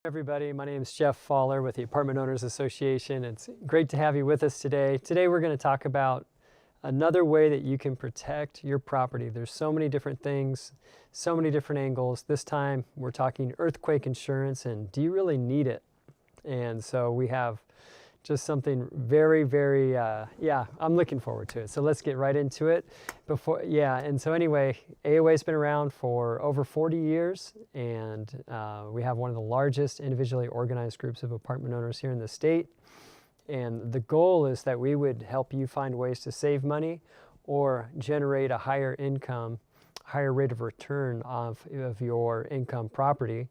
Everybody, my name is Jeff Faller with the Apartment Owners Association. It's great to have you with us today. Today we're going to talk about another way that you can protect your property. There's so many different things, so many different angles. This time we're talking earthquake insurance and do you really need it? And so we have just something very, very, I'm looking forward to it. So let's get right into it. And so anyway, AOA's been around for over 40 years, and we have one of the largest individually organized groups of apartment owners here in the state. And the goal is that we would help you find ways to save money or generate a higher income, higher rate of return of your income property.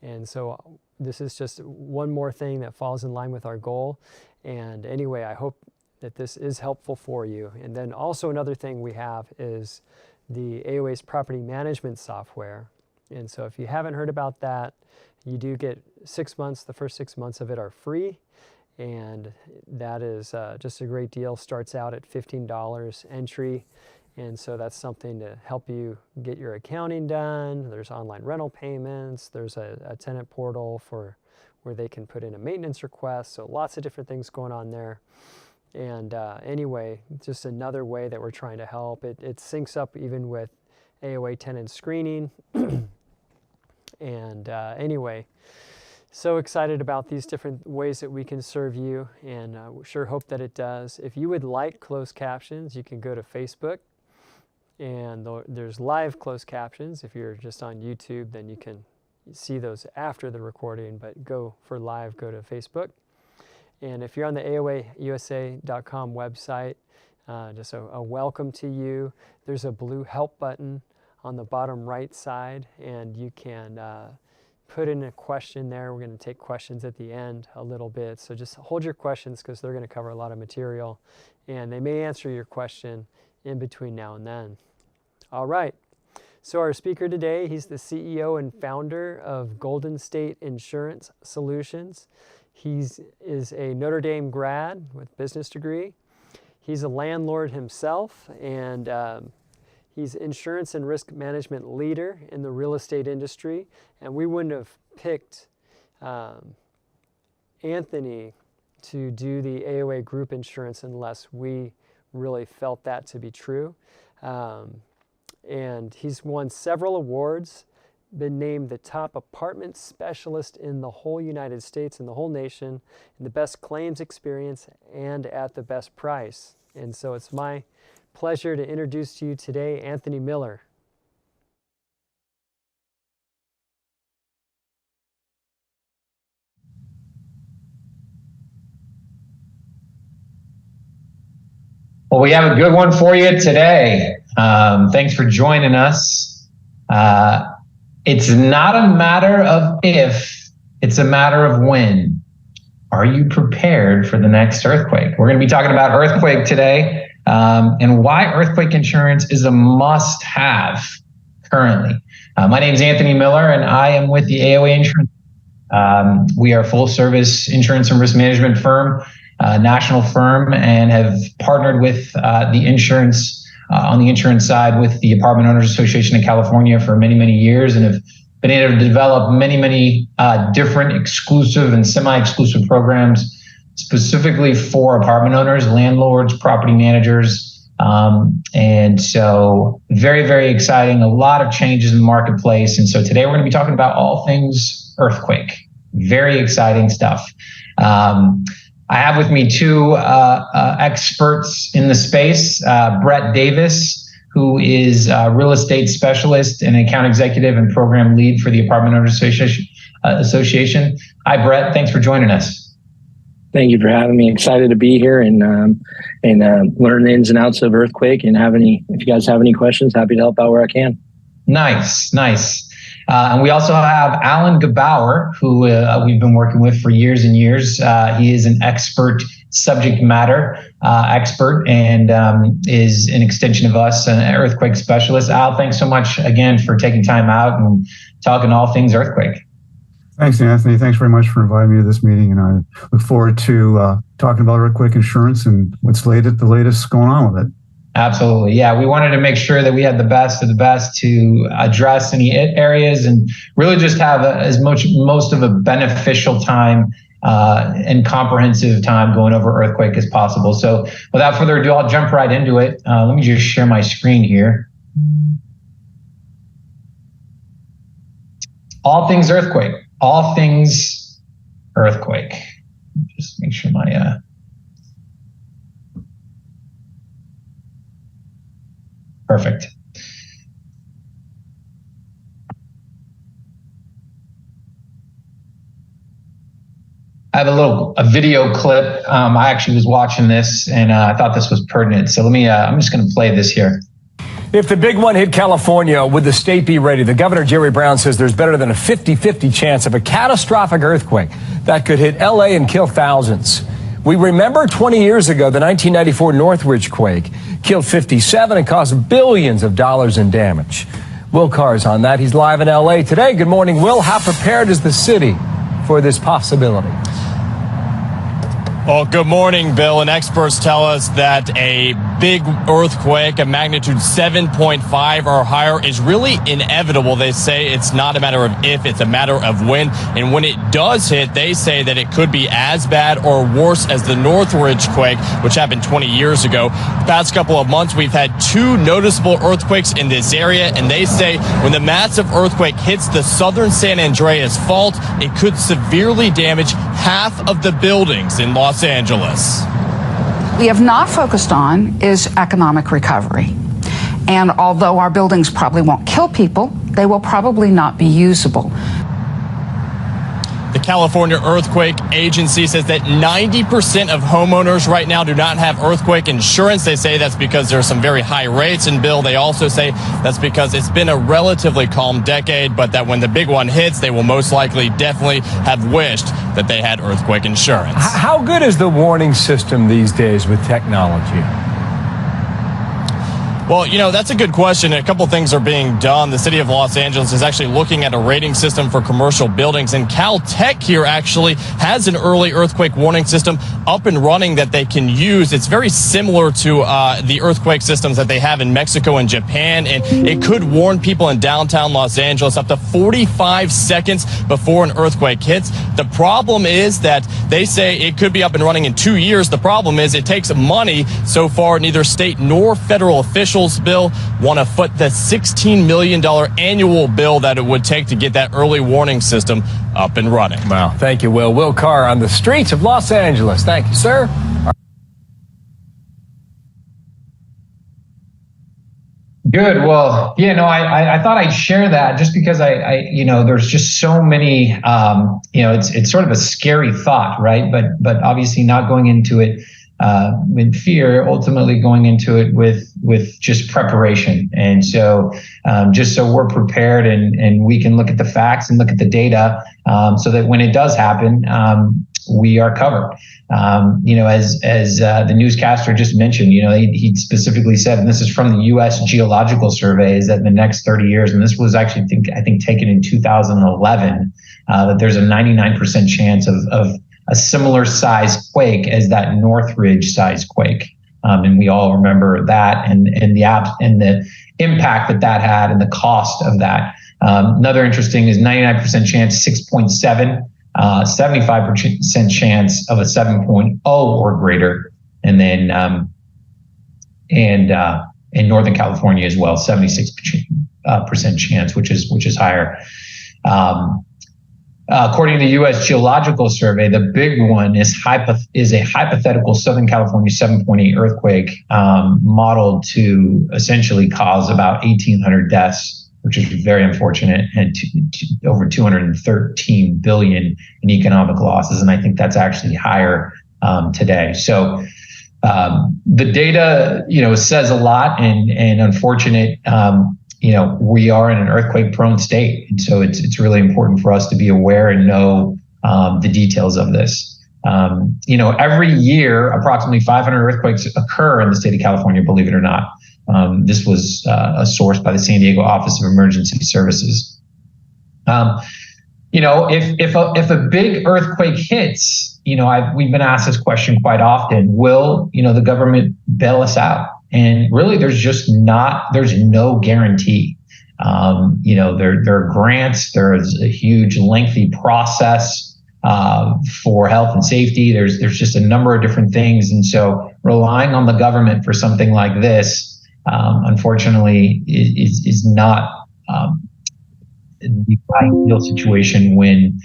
And so this is just one more thing that falls in line with our goal. And anyway, I hope that this is helpful for you. And then also another thing we have is the AOA's property management software. And so if you haven't heard about that, you do get 6 months. The first 6 months of it are free. And that is just a great deal. Starts out at $15 entry. And so that's something to help you get your accounting done. There's online rental payments. There's a tenant portal for where they can put in a maintenance request. So lots of different things going on there. And anyway, just another way that we're trying to help. It syncs up even with AOA tenant screening. And anyway, so excited about these different ways that we can serve you, and sure hope that it does. If you would like closed captions, you can go to Facebook. And there's live closed captions. If you're just on YouTube, then you can see those after the recording, but go for live, go to Facebook. And if you're on the AOAUSA.com website, just a welcome to you. There's a blue help button on the bottom right side, and you can put in a question there. We're going to take questions at the end a little bit. So just hold your questions because they're going to cover a lot of material, and they may answer your question in between now and then. All right, so our speaker today, he's the CEO and founder of Golden State Insurance Solutions. He is a Notre Dame grad with business degree. He's a landlord himself, and he's insurance and risk management leader in the real estate industry. And we wouldn't have picked Anthony to do the AOA group insurance unless we really felt that to be true. And he's won several awards, been named the top apartment specialist in the whole United States and the whole nation, in the best claims experience and at the best price. And so it's my pleasure to introduce to you today Anthony Miller. Well, we have a good one for you today. Thanks for joining us. It's not a matter of if, it's a matter of when. Are you prepared for the next earthquake? We're going to be talking about earthquake today, and why earthquake insurance is a must-have currently. My name is Anthony Miller, and I am with the AOA Insurance. We are a full-service insurance and risk management firm, national firm, and have partnered with the insurance on the insurance side with the Apartment Owners Association in California for many, many years, and have been able to develop many different exclusive and semi-exclusive programs specifically for apartment owners, landlords, property managers. And so very, very exciting, a lot of changes in the marketplace. And so today we're going to be talking about all things earthquake. Very exciting stuff. I have with me two experts in the space, Brett Davis, who is a real estate specialist and account executive and program lead for the Apartment Owners Association. Hi, Brett. Thanks for joining us. Thank you for having me. Excited to be here and learn the ins and outs of earthquake. And if you guys have any questions, happy to help out where I can. Nice. And we also have Alan Gebauer, who we've been working with for years and years. He is an expert subject matter expert and is an extension of us, an earthquake specialist. Al, thanks so much again for taking time out and talking all things earthquake. Thanks, Anthony. Thanks very much for inviting me to this meeting. And I look forward to talking about earthquake insurance and what's the latest going on with it. Absolutely. Yeah, we wanted to make sure that we had the best of the best to address any areas and really just have most of a beneficial time and comprehensive time going over earthquake as possible. So without further ado, I'll jump right into it. Let me just share my screen here. All things earthquake. All things earthquake. Just make sure my perfect. I have a video clip. I actually was watching this and I thought this was pertinent. So I'm just going to play this here. If the big one hit California, would the state be ready? The governor, Jerry Brown, says there's better than a 50-50 chance of a catastrophic earthquake that could hit LA and kill thousands. We remember 20 years ago, the 1994 Northridge quake killed 57 and caused billions of dollars in damage. Will Carr's on that. He's live in LA today. Good morning, Will. How prepared is the city for this possibility? Well, good morning, Bill. And experts tell us that a big earthquake, a magnitude 7.5 or higher, is really inevitable. They say it's not a matter of if, it's a matter of when. And when it does hit, they say that it could be as bad or worse as the Northridge quake, which happened 20 years ago. The past couple of months, we've had 2 noticeable earthquakes in this area. And they say when the massive earthquake hits the southern San Andreas fault, it could severely damage half of the buildings in Los Angeles. We have not focused on is economic recovery. And although our buildings probably won't kill people, they will probably not be usable. The California Earthquake Agency says that 90% of homeowners right now do not have earthquake insurance. They say that's because there are some very high rates. And Bill, they also say that's because it's been a relatively calm decade, but that when the big one hits, they will most likely definitely have wished that they had earthquake insurance. How good is the warning system these days with technology? Well, you know, that's a good question. A couple things are being done. The city of Los Angeles is actually looking at a rating system for commercial buildings, and Caltech here actually has an early earthquake warning system up and running that they can use. It's very similar to the earthquake systems that they have in Mexico and Japan, and it could warn people in downtown Los Angeles up to 45 seconds before an earthquake hits. The problem is that they say it could be up and running in 2 years. The problem is it takes money. So far, neither state nor federal officials, Bill, want to foot the $16 million annual bill that it would take to get that early warning system up and running. Wow. Thank you, Will. Will Carr on the streets of Los Angeles. Thank you, sir. Good. Well, yeah, no, I thought I'd share that just because there's just so many, it's sort of a scary thought, right? But obviously not going into it in fear, ultimately going into it with just preparation. And so just so we're prepared and we can look at the facts and look at the data so that when it does happen, we are covered. As the newscaster just mentioned, he specifically said, and this is from the U.S. Geological Survey, is that in the next 30 years, and this was actually, I think taken in 2011, that there's a 99% chance of a similar size quake as that Northridge size quake. And we all remember that and the impact that had and the cost of that. Another interesting is 99% chance, 6.7, 75% chance of a 7.0 or greater. And then, in Northern California as well, 76% chance, which is higher. According to the U.S. Geological Survey, the big one is a hypothetical Southern California 7.8 earthquake modeled to essentially cause about 1,800 deaths, which is very unfortunate, and over 213 billion in economic losses. And I think that's actually higher today. So the data, says a lot, and unfortunate. We are in an earthquake-prone state, and so it's really important for us to be aware and know the details of this. Every year, approximately 500 earthquakes occur in the state of California, believe it or not. This was a source by the San Diego Office of Emergency Services. If a big earthquake hits, we've been asked this question quite often: will the government bail us out? And really, there's no guarantee. There are grants, there's a huge lengthy process for health and safety. There's just a number of different things. And so relying on the government for something like this, unfortunately, is not the ideal situation when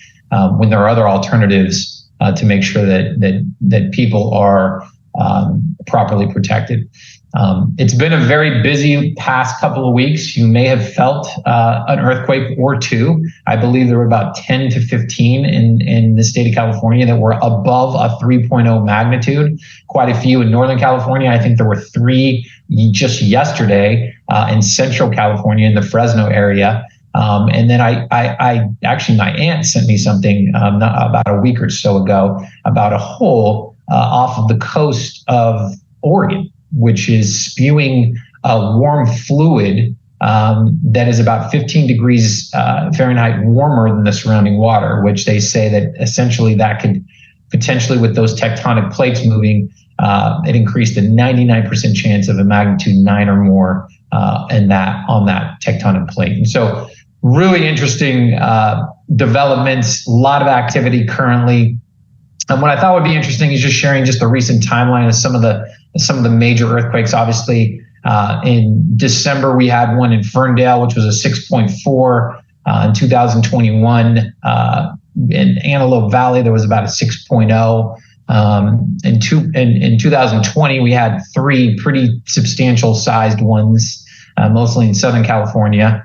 there are other alternatives to make sure that people are properly protected. It's been a very busy past couple of weeks. You may have felt an earthquake or two. I believe there were about 10 to 15 in the state of California that were above a 3.0 magnitude. Quite a few in Northern California. I think there were 3 just yesterday in Central California in the Fresno area. And then I actually, my aunt sent me something about a week or so ago about a hole off of the coast of Oregon, which is spewing a warm fluid that is about 15 degrees Fahrenheit warmer than the surrounding water, which they say that essentially that could potentially, with those tectonic plates moving, it increased a 99% chance of a magnitude 9 or more on that tectonic plate. And so really interesting developments, a lot of activity currently. And what I thought would be interesting is just sharing just the recent timeline of some of the major earthquakes. Obviously, in December, we had one in Ferndale, which was a 6.4. In 2021, in Antelope Valley, there was about a 6.0. In 2020, we had 3 pretty substantial sized ones, mostly in Southern California.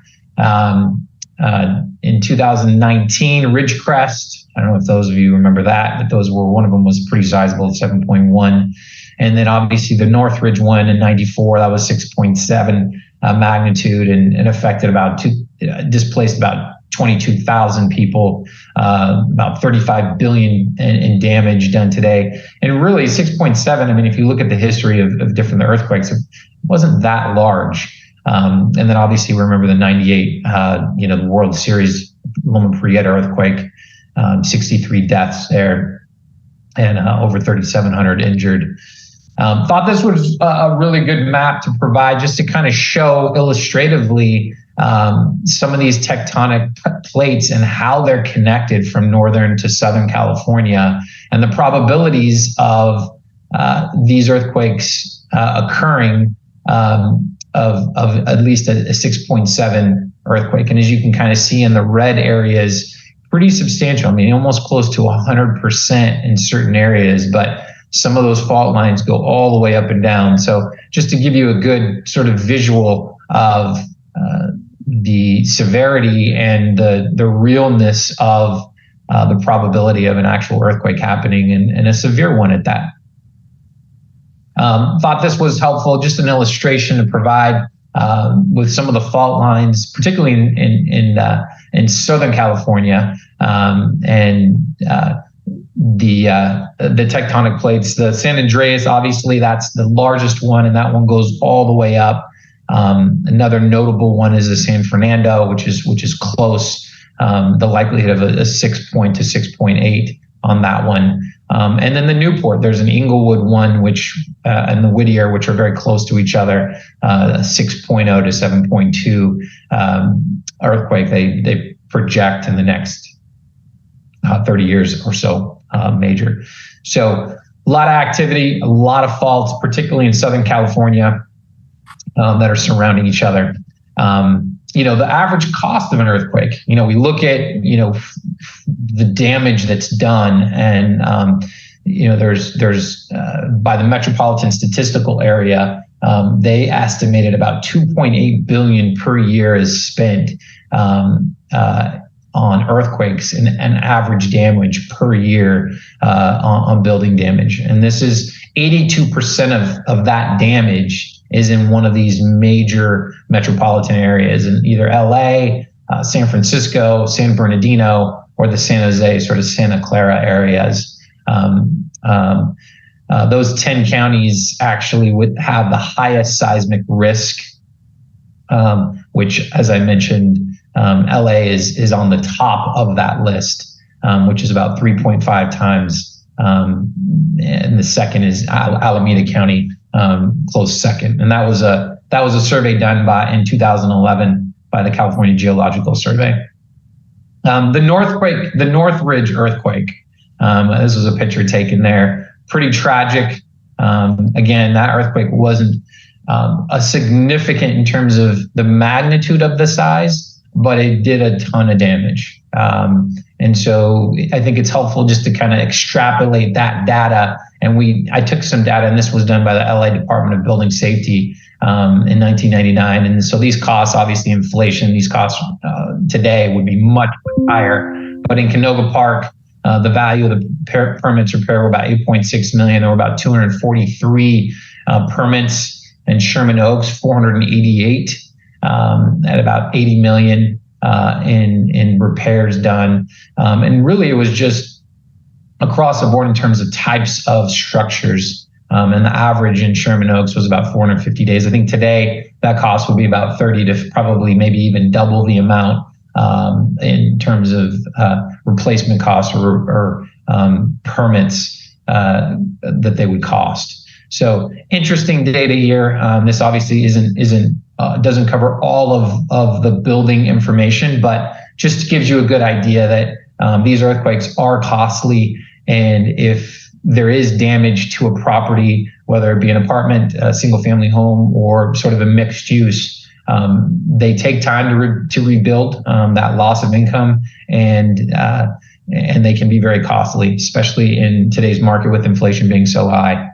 In 2019, Ridgecrest, I don't know if those of you remember that, but one of them was pretty sizable, 7.1. And then obviously the Northridge one in 94, that was 6.7 magnitude and affected displaced about 22,000 people, about 35 billion in damage done today. And really 6.7, I mean, if you look at the history of different earthquakes, it wasn't that large. And then obviously remember the 98, the World Series Loma Prieta earthquake, 63 deaths there and over 3,700 injured. Thought this was a really good map to provide just to kind of show illustratively some of these tectonic plates and how they're connected from Northern to Southern California and the probabilities of these earthquakes occurring of at least a 6.7 earthquake. And as you can kind of see in the red areas, pretty substantial. I mean, almost close to 100% in certain areas, but some of those fault lines go all the way up and down. So just to give you a good sort of visual of the severity and the realness of the probability of an actual earthquake happening and a severe one at that. Thought this was helpful, just an illustration to provide with some of the fault lines, particularly in Southern California, and the tectonic plates. The San Andreas, obviously, that's the largest one, and that one goes all the way up. Another notable one is the San Fernando, which is close. The likelihood of a 6 to 6.8 on that one. And then the Newport, there's an Inglewood one, and the Whittier, which are very close to each other, 6.0 to 7.2 earthquake. They project in the next 30 years or so, major. So a lot of activity, a lot of faults, particularly in Southern California, that are surrounding each other. The average cost of an earthquake, we look at, the damage that's done, and, there's by the Metropolitan Statistical Area, they estimated about 2.8 billion per year is spent on earthquakes and average damage per year on building damage. And this is 82% of that damage is in one of these major metropolitan areas in either LA, San Francisco, San Bernardino, or the San Jose, sort of Santa Clara areas. Those 10 counties actually would have the highest seismic risk, which, as I mentioned, LA is on the top of that list, which is about 3.5 times. And the second is Alameda County, close second. And that was a survey done in 2011 by the California Geological Survey. The Northridge earthquake. This was a picture taken there. Pretty tragic. Again, that earthquake wasn't a significant in terms of the magnitude of the size, but it did a ton of damage. And so I think it's helpful just to kind of extrapolate that data. And I took some data, and this was done by the LA Department of Building Safety in 1999. And so these costs, obviously inflation, these costs today would be much higher. But in Canoga Park, the value of the permits repair were about $8.6 million. There were about 243 permits. In Sherman Oaks, 488 at about 80 million in repairs done. And really, it was just across the board in terms of types of structures. And the average in Sherman Oaks was about 450 days. I think today that cost would be about 30 to probably maybe even double the amount in terms of replacement costs or permits that they would cost. So interesting data here. This obviously doesn't cover all of the building information, but just gives you a good idea that these earthquakes are costly. And if there is damage to a property, whether it be an apartment, a single family home, or sort of a mixed use, they take time to rebuild that loss of income, and they can be very costly, especially in today's market with inflation being so high.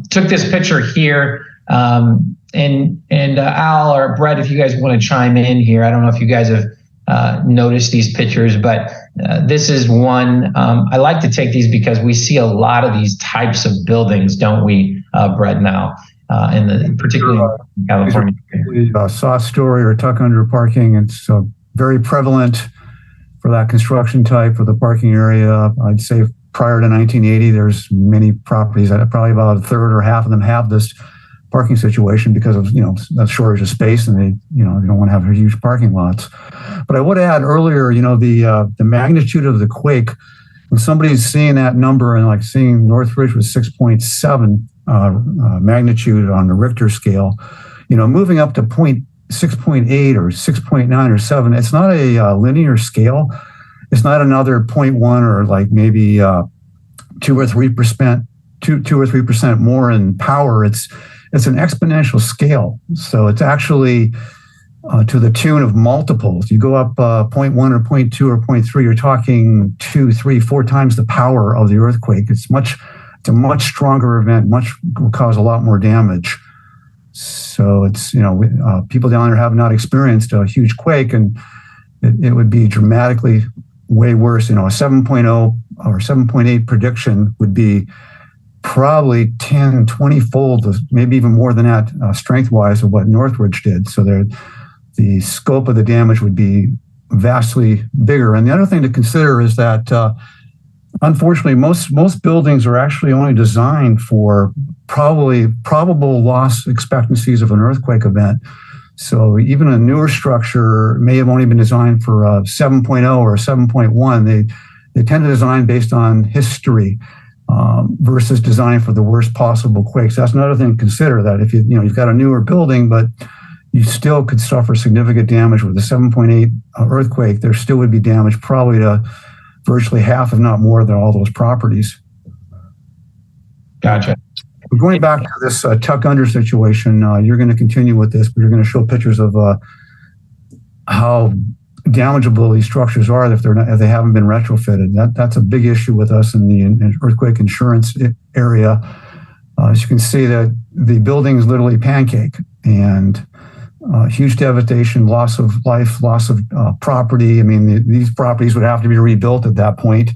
Took this picture here, and Al or Brett, if you guys want to chime in here, I don't know if you guys have noticed these pictures, but this is one. I like to take these because we see a lot of these types of buildings, don't we, Brett, now, particularly in California. Soft story or tuck under parking. It's very prevalent for that construction type for the parking area. I'd say prior to 1980, there's many properties that probably about a third or half of them have this parking situation because of the shortage of space, and they don't want to have huge parking lots. But I would add earlier, the magnitude of the quake. When somebody's seeing that number and like seeing Northridge was 6.7 magnitude on the Richter scale, moving up to 6.8 or 6.9 or 7, it's not a linear scale. It's not another 0.1 or like maybe 2 or 3% more in power. It's an exponential scale. So it's actually to the tune of multiples. You go up 0.1 or 0.2 or 0.3, you're talking 2, 3, 4 times the power of the earthquake. It's a much stronger event, will cause a lot more damage. So it's, people down there have not experienced a huge quake, and it would be dramatically way worse. A 7.0 or 7.8 prediction would be probably 10, 20 fold, maybe even more than that, strength-wise of what Northridge did. So the scope of the damage would be vastly bigger. And the other thing to consider is that, unfortunately, most buildings are actually only designed for probable loss expectancies of an earthquake event. So even a newer structure may have only been designed for a 7.0 or a 7.1. They tend to design based on history versus design for the worst possible quakes. That's another thing to consider, that if you've got a newer building, but you still could suffer significant damage with a 7.8 earthquake, there still would be damage probably to virtually half, if not more, than all those properties. Gotcha. Going back to this tuck under situation, you're going to continue with this, but you're going to show pictures of how damageable these structures are if they haven't been retrofitted. That's a big issue with us in the earthquake insurance area. As you can see, that the building is literally pancake, and huge devastation, loss of life, loss of property. I mean, these properties would have to be rebuilt at that point.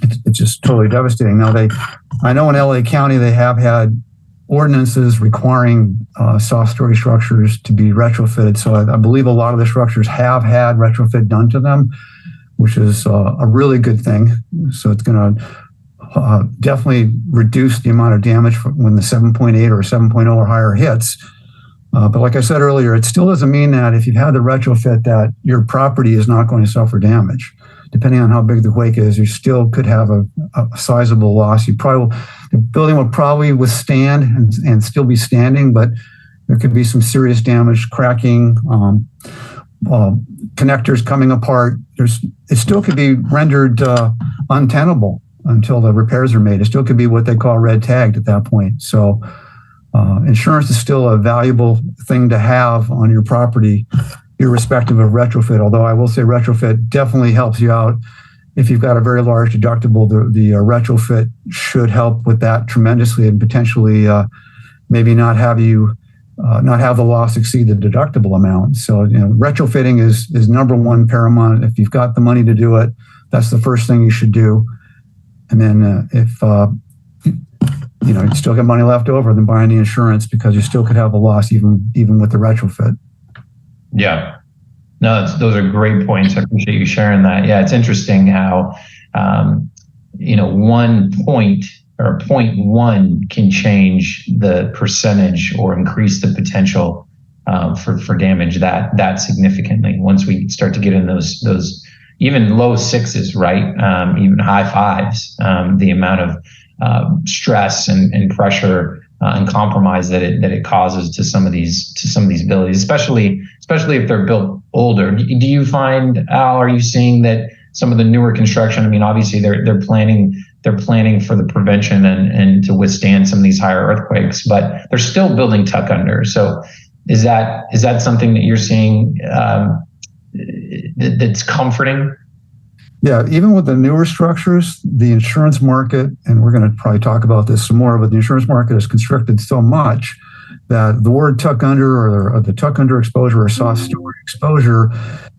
It's just totally devastating. Now, I know in LA County, they have had ordinances requiring soft story structures to be retrofitted. So I believe a lot of the structures have had retrofit done to them, which is a really good thing. So it's going to definitely reduce the amount of damage when the 7.8 or 7.0 or higher hits. But like I said earlier, it still doesn't mean that if you've had the retrofit that your property is not going to suffer damage. depending on how big the quake is, you still could have a sizable loss. The building will probably withstand and still be standing, but there could be some serious damage, cracking, connectors coming apart. It still could be rendered untenable until the repairs are made. It still could be what they call red tagged at that point. So insurance is still a valuable thing to have on your property, irrespective of retrofit. Although I will say retrofit definitely helps you out. If you've got a very large deductible, the retrofit should help with that tremendously, and potentially maybe not have the loss exceed the deductible amount. So retrofitting is number one paramount. If you've got the money to do it, that's the first thing you should do. And then if you still got money left over, then buying the insurance, because you still could have a loss even with the retrofit. Yeah. No, those are great points. I appreciate you sharing that. Yeah, it's interesting how 1 point or 0.1 can change the percentage or increase the potential for damage that significantly. Once we start to get in those even low sixes, right? Even high fives, the amount of stress and pressure and compromise that it causes to some of these buildings, especially if they're built older. Do you find, Al, are you seeing that some of the newer construction? I mean, obviously they're planning for the prevention and to withstand some of these higher earthquakes, but they're still building tuck under. So is that something that you're seeing that's comforting? Yeah, even with the newer structures, the insurance market, and we're going to probably talk about this some more, but the insurance market is constricted so much that the word tuck under or the tuck under exposure or soft story exposure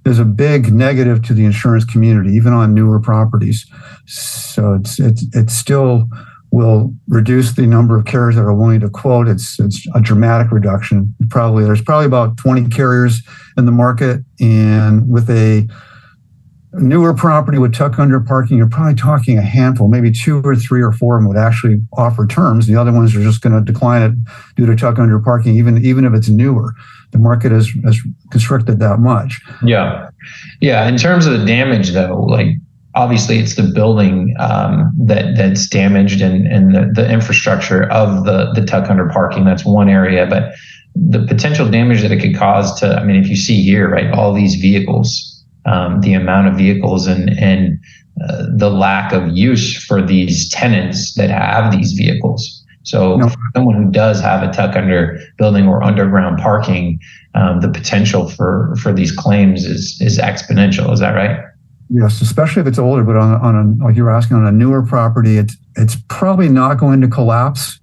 is a big negative to the insurance community, even on newer properties. So it still will reduce the number of carriers that are willing to quote. It's a dramatic reduction. There's probably about 20 carriers in the market, and with a newer property with tuck under parking, you're probably talking a handful, maybe 2 or 3 or 4 of them would actually offer terms. The other ones are just going to decline it due to tuck under parking, even if it's newer. The market has constricted that much. Yeah. In terms of the damage, though, like obviously it's the building that's damaged and the infrastructure of the tuck under parking. That's one area, but the potential damage that it could cause to, I mean, if you see here, right, all these vehicles. The amount of vehicles and the lack of use for these tenants that have these vehicles. So for someone who does have a tuck under building or underground parking, the potential for these claims is exponential. Is that right? Yes, especially if it's older, but on like you were asking, on a newer property, it's probably not going to collapse.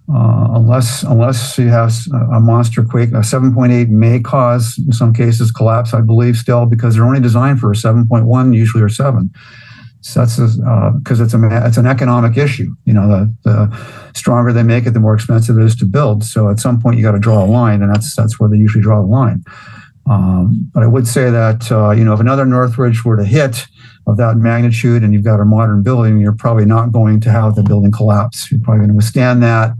Unless you have a monster quake. A 7.8 may cause, in some cases, collapse, I believe, still, because they're only designed for a 7.1 usually, or 7. So that's because it's an economic issue. The stronger they make it, the more expensive it is to build. So at some point you got to draw a line, and that's where they usually draw the line. But I would say that if another Northridge were to hit of that magnitude and you've got a modern building, you're probably not going to have the building collapse. You're probably going to withstand that.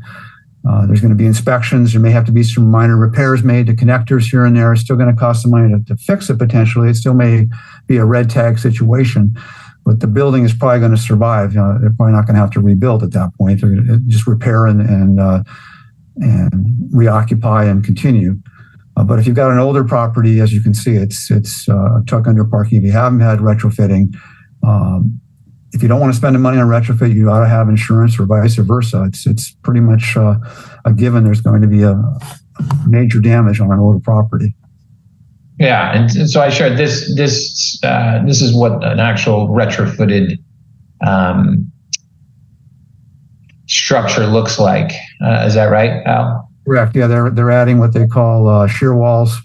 There's going to be inspections. There may have to be some minor repairs made to connectors here and there. It's still going to cost some money to fix it potentially. It still may be a red tag situation, but the building is probably going to survive. They're probably not going to have to rebuild at that point. They're going to just repair and reoccupy and continue. But if you've got an older property, as you can see, it's tuck under parking. If you haven't had retrofitting, if you don't want to spend the money on retrofit, you ought to have insurance, or vice versa. It's pretty much a given. There's going to be a major damage on an older property. Yeah, and so I shared this. This is what an actual retrofitted structure looks like. Is that right, Al? Correct. Yeah, they're adding what they call shear walls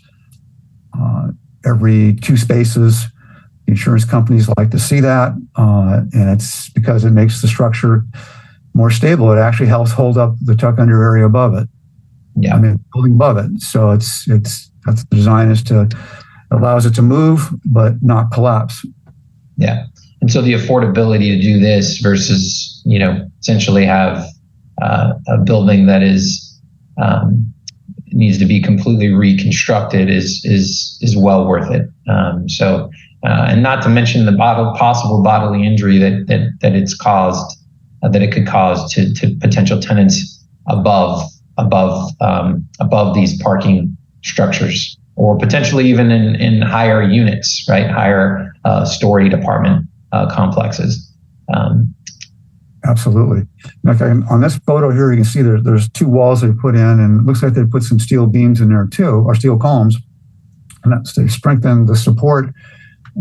every 2 spaces. The insurance companies like to see that, and it's because it makes the structure more stable. It actually helps hold up the tuck under area above it. Yeah, I mean, building above it. So that's the design allows it to move but not collapse. Yeah, and so the affordability to do this versus essentially have a building that is needs to be completely reconstructed is well worth it. So and not to mention the possible bodily injury that it's caused, that it could cause to potential tenants above these parking structures, or potentially even in higher units, right? Higher storied apartment complexes. Absolutely. Okay, on this photo here, you can see there's two walls they put in, and it looks like they put some steel beams in there too, or steel columns. And they strengthened the support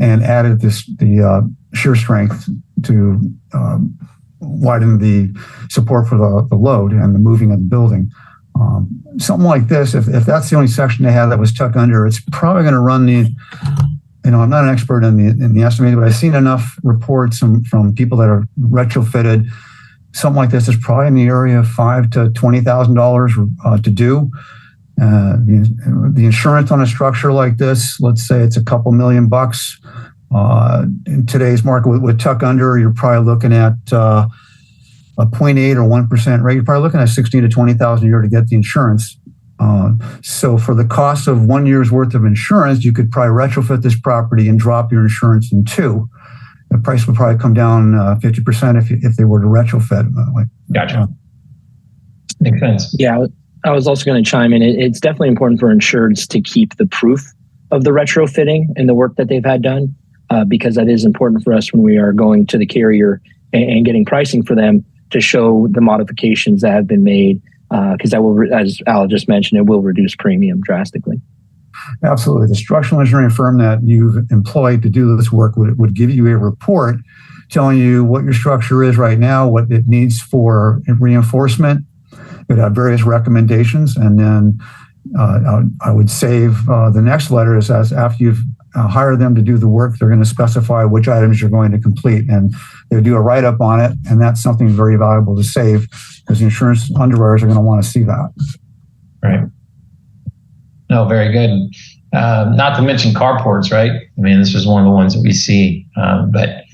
and added the shear strength to widen the support for the load and the moving of the building. Something like this, if that's the only section they had that was tucked under, it's probably going to run the, I'm not an expert in the estimating, but I've seen enough reports from people that are retrofitted. Something like this is probably in the area of $5,000 to $20,000 to do. The insurance on a structure like this, let's say it's a couple $1 million. In today's market with tuck under, you're probably looking at a 0.8 or 1% rate. You're probably looking at $16,000 to $20,000 a year to get the insurance. So for the cost of 1 year's worth of insurance, you could probably retrofit this property and drop your insurance in 2. The price would probably come down 50% if they were to retrofit. Gotcha. Makes sense. Yeah, I was also going to chime in. It's definitely important for insureds to keep the proof of the retrofitting and the work that they've had done, because that is important for us when we are going to the carrier and getting pricing for them, to show the modifications that have been made, because that will, as Al just mentioned, it will reduce premium drastically. Absolutely. The structural engineering firm that you've employed to do this work would give you a report telling you what your structure is right now, what it needs for reinforcement. It would have various recommendations, and then I would save the next letter is as after you've hired them to do the work, they're going to specify which items you're going to complete, and they do a write-up on it, and that's something very valuable to save because the insurance underwriters are going to want to see that. Right. No, very good. Not to mention carports, right? I mean, this was one of the ones that we see, but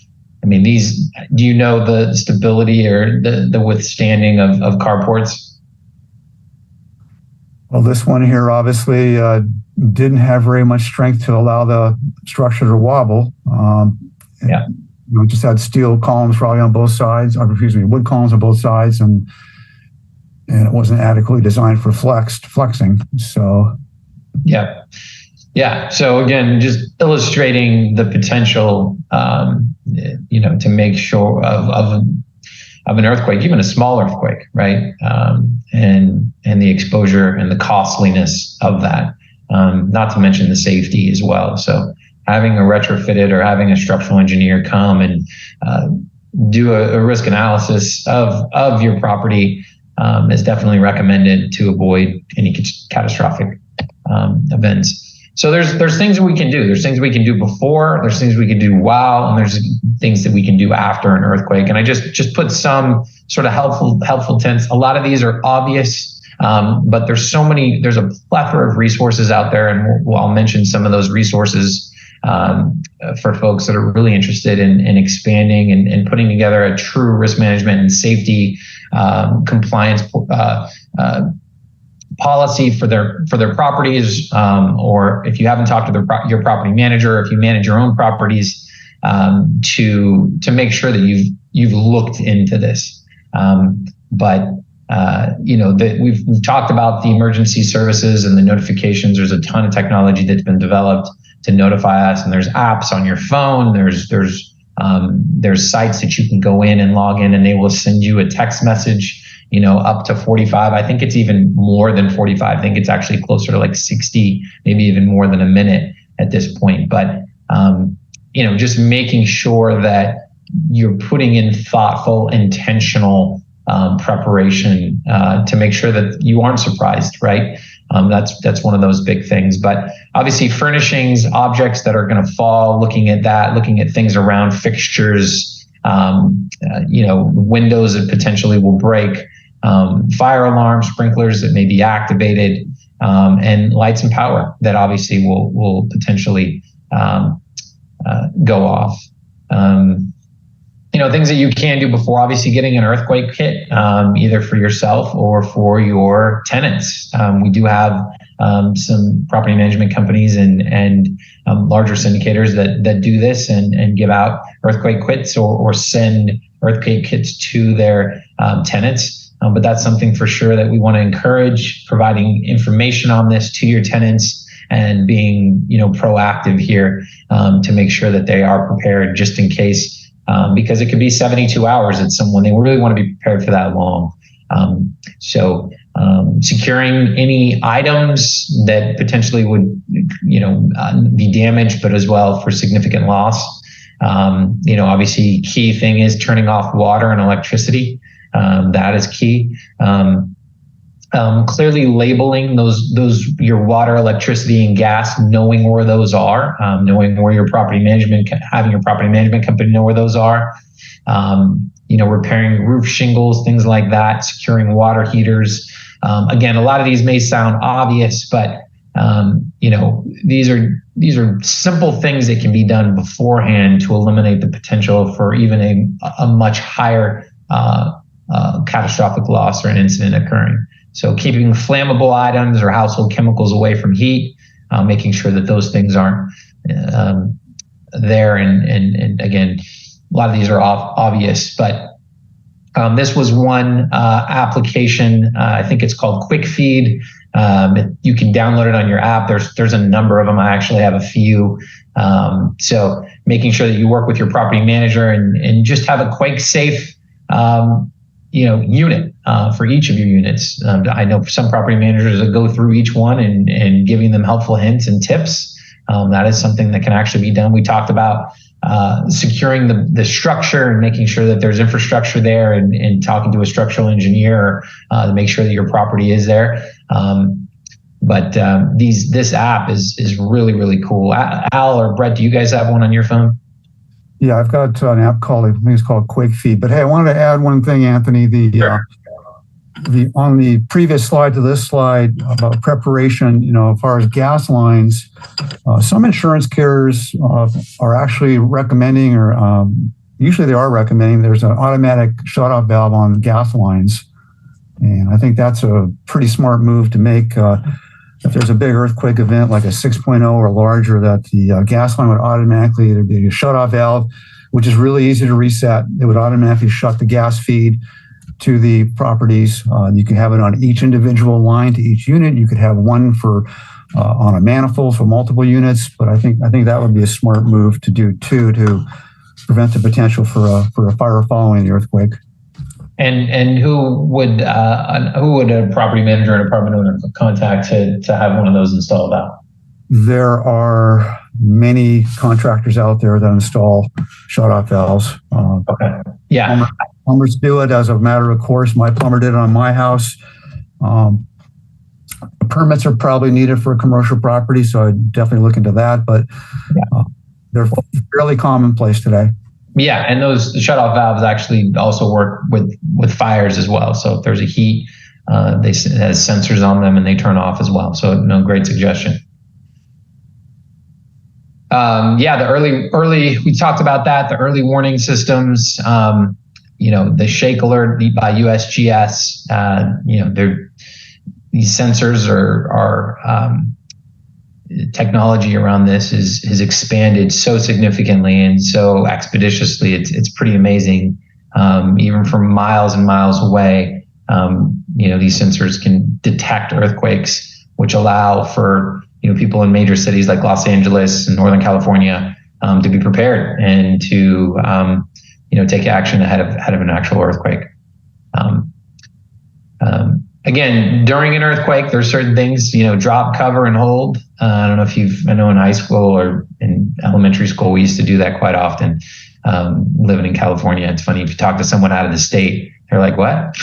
I mean, these, do you know the stability or the withstanding of carports? Well, this one here obviously didn't have very much strength to allow the structure to wobble. Yeah. Just had steel columns probably on both sides, or excuse me, wood columns on both sides, and it wasn't adequately designed for flexing. So, yeah. Yeah. So again, just illustrating the potential, to make sure of an earthquake, even a small earthquake, right? And the exposure and the costliness of that, not to mention the safety as well. So having a retrofitted or having a structural engineer come and do a risk analysis of your property is definitely recommended to avoid any catastrophic events. So there's things that we can do. There's things we can do before, there's things we can do while, and there's things that we can do after an earthquake. And I just put some sort of helpful hints. A lot of these are obvious, but there's a plethora of resources out there, and I'll mention some of those resources for folks that are really interested in expanding and putting together a true risk management and safety compliance policy for their properties, or if you haven't talked to your property manager, if you manage your own properties, to make sure that you've looked into this. We've talked about the emergency services and the notifications. There's a ton of technology that's been developed to notify us, and there's apps on your phone. There's sites that you can go in and log in, and they will send you a text message, up to 45. I think it's even more than 45. I think it's actually closer to like 60, maybe even more than a minute at this point. But, just making sure that you're putting in thoughtful, intentional preparation to make sure that you aren't surprised, right? That's one of those big things. But obviously furnishings, objects that are going to fall, looking at that, looking at things around fixtures, windows that potentially will break, fire alarms, sprinklers that may be activated, and lights and power that obviously will potentially go off. Things that you can do before, obviously getting an earthquake kit, either for yourself or for your tenants. We do have some property management companies and larger syndicators that do this and give out earthquake kits or send earthquake kits to their tenants. But that's something for sure that we want to encourage, providing information on this to your tenants and being, proactive here to make sure that they are prepared just in case, because it could be 72 hours at someone. They really want to be prepared for that long. So securing any items that potentially would, be damaged, but as well for significant loss. Obviously key thing is turning off water and electricity. That is key. Clearly labeling those your water, electricity, and gas, knowing where those are, knowing where your property management, having your property management company know where those are. Repairing roof shingles, things like that, securing water heaters. Again, a lot of these may sound obvious, but these are simple things that can be done beforehand to eliminate the potential for even a much higher catastrophic loss or an incident occurring. So keeping flammable items or household chemicals away from heat, making sure that those things aren't there. And again, a lot of these are obvious, but this was one application. I think it's called Quick Feed. You can download it on your app. There's a number of them. I actually have a few. So making sure that you work with your property manager and just have a quake safe unit for each of your units. I know some property managers that go through each one and giving them helpful hints and tips. That is something that can actually be done. We talked about securing the structure and making sure that there's infrastructure there and talking to a structural engineer to make sure that your property is there. But this app is really, really cool. Al or Brett, do you guys have one on your phone? Yeah, I've got an app I think it's called Quake Feed. But hey, I wanted to add one thing, Anthony. Sure. On the previous slide to this slide about preparation, as far as gas lines, some insurance carriers are actually recommending, or usually they are recommending, there's an automatic shutoff valve on gas lines. And I think that's a pretty smart move to make. If there's a big earthquake event like a 6.0 or larger, that the gas line would automatically, there'd be a shutoff valve, which is really easy to reset. It would automatically shut the gas feed to the properties. You can have it on each individual line to each unit. You could have one for on a manifold for multiple units. But I think that would be a smart move to do too, to prevent the potential for a fire following the earthquake. And who would a property manager and apartment owner contact to have one of those installed out? There are many contractors out there that install shutoff valves. Okay. Yeah. Plumbers do it as a matter of course. My plumber did it on my house. Permits are probably needed for a commercial property, so I'd definitely look into that. But they're fairly commonplace today. Yeah, and those shutoff valves actually also work with fires as well. So if there's a heat, it has sensors on them and they turn off as well. So great suggestion. The early we talked about that. The early warning systems. The shake alert by USGS. These sensors are technology around this has expanded so significantly and so expeditiously. It's pretty amazing. Even from miles and miles away, these sensors can detect earthquakes, which allow for people in major cities like Los Angeles and Northern California to be prepared and to take action ahead of an actual earthquake. Again, during an earthquake, there's certain things, drop, cover, and hold. I don't know if I know in high school or in elementary school, we used to do that quite often. Living in California, it's funny, if you talk to someone out of the state, they're like, what?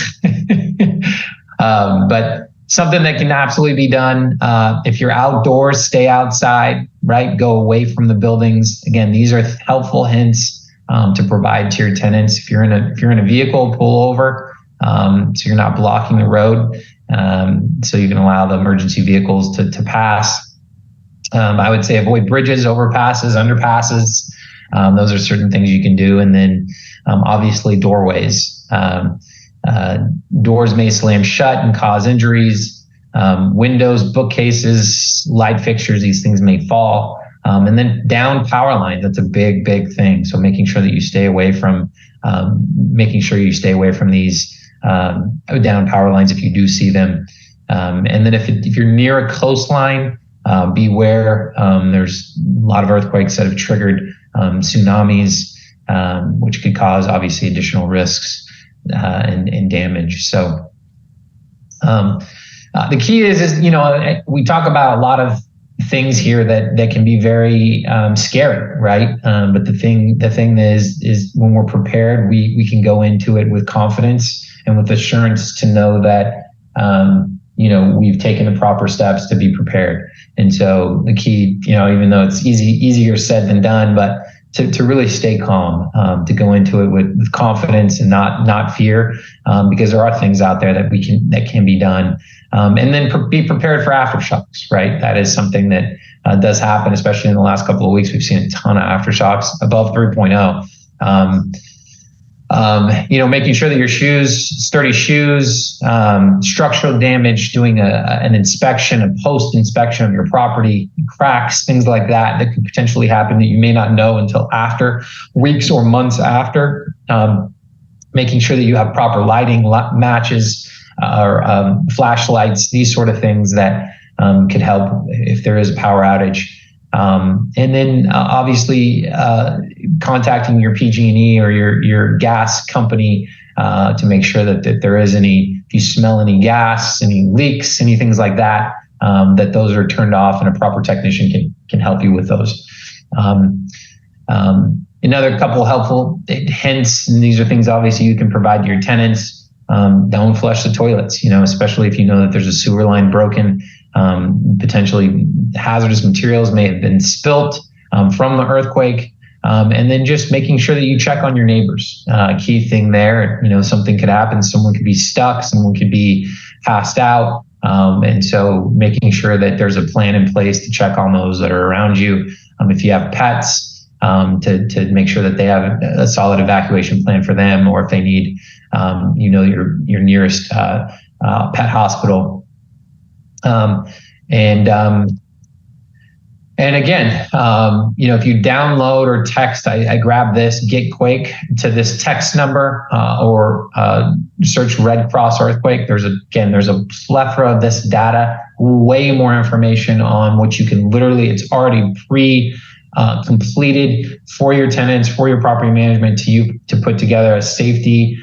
But something that can absolutely be done. If you're outdoors, stay outside, right? Go away from the buildings. Again, these are helpful hints to provide to your tenants. If you're in a vehicle, pull over. So you're not blocking the road, so you can allow the emergency vehicles to pass. I would say avoid bridges, overpasses, underpasses. Those are certain things you can do. And then obviously doorways. Doors may slam shut and cause injuries. windows, bookcases, light fixtures, these things may fall. And then down power lines, that's a big, big thing. So making sure that you stay away from these down power lines if you do see them. And then if you're near a coastline, beware. There's a lot of earthquakes that have triggered tsunamis, which could cause obviously additional risks and damage. So the key is we talk about a lot of things here that can be very scary, right? But the thing is when we're prepared, we can go into it with confidence and with assurance to know that we've taken the proper steps to be prepared. And so the key, even though it's easier said than done, but to really stay calm, to go into it with confidence and not fear, because there are things out there that can be done. And then be prepared for aftershocks, right? That is something that does happen, especially in the last couple of weeks. We've seen a ton of aftershocks above 3.0. Making sure that your sturdy shoes, structural damage, doing an inspection, a post-inspection of your property, cracks, things like that could potentially happen that you may not know until after, weeks or months after. Making sure that you have proper lighting matches or flashlights, these sort of things that could help if there is a power outage. And then obviously contacting your PG&E or your gas company to make sure that there is if you smell any gas, any leaks, any things like that, that those are turned off and a proper technician can help you with those. Another couple helpful hints, and these are things obviously you can provide to your tenants. Don't flush the toilets, especially if you know that there's a sewer line broken. Potentially hazardous materials may have been spilt from the earthquake. And then just making sure that you check on your neighbors. Key thing there, something could happen. Someone could be stuck, someone could be passed out. And so making sure that there's a plan in place to check on those that are around you. If you have pets, to make sure that they have a solid evacuation plan for them, or if they need, your nearest pet hospital. And again, if you download or text, I grab this, get Quake to this text number, or search Red Cross earthquake. There's a plethora of this data, way more information on what you can it's already completed for your tenants, for your property management, to put together a safety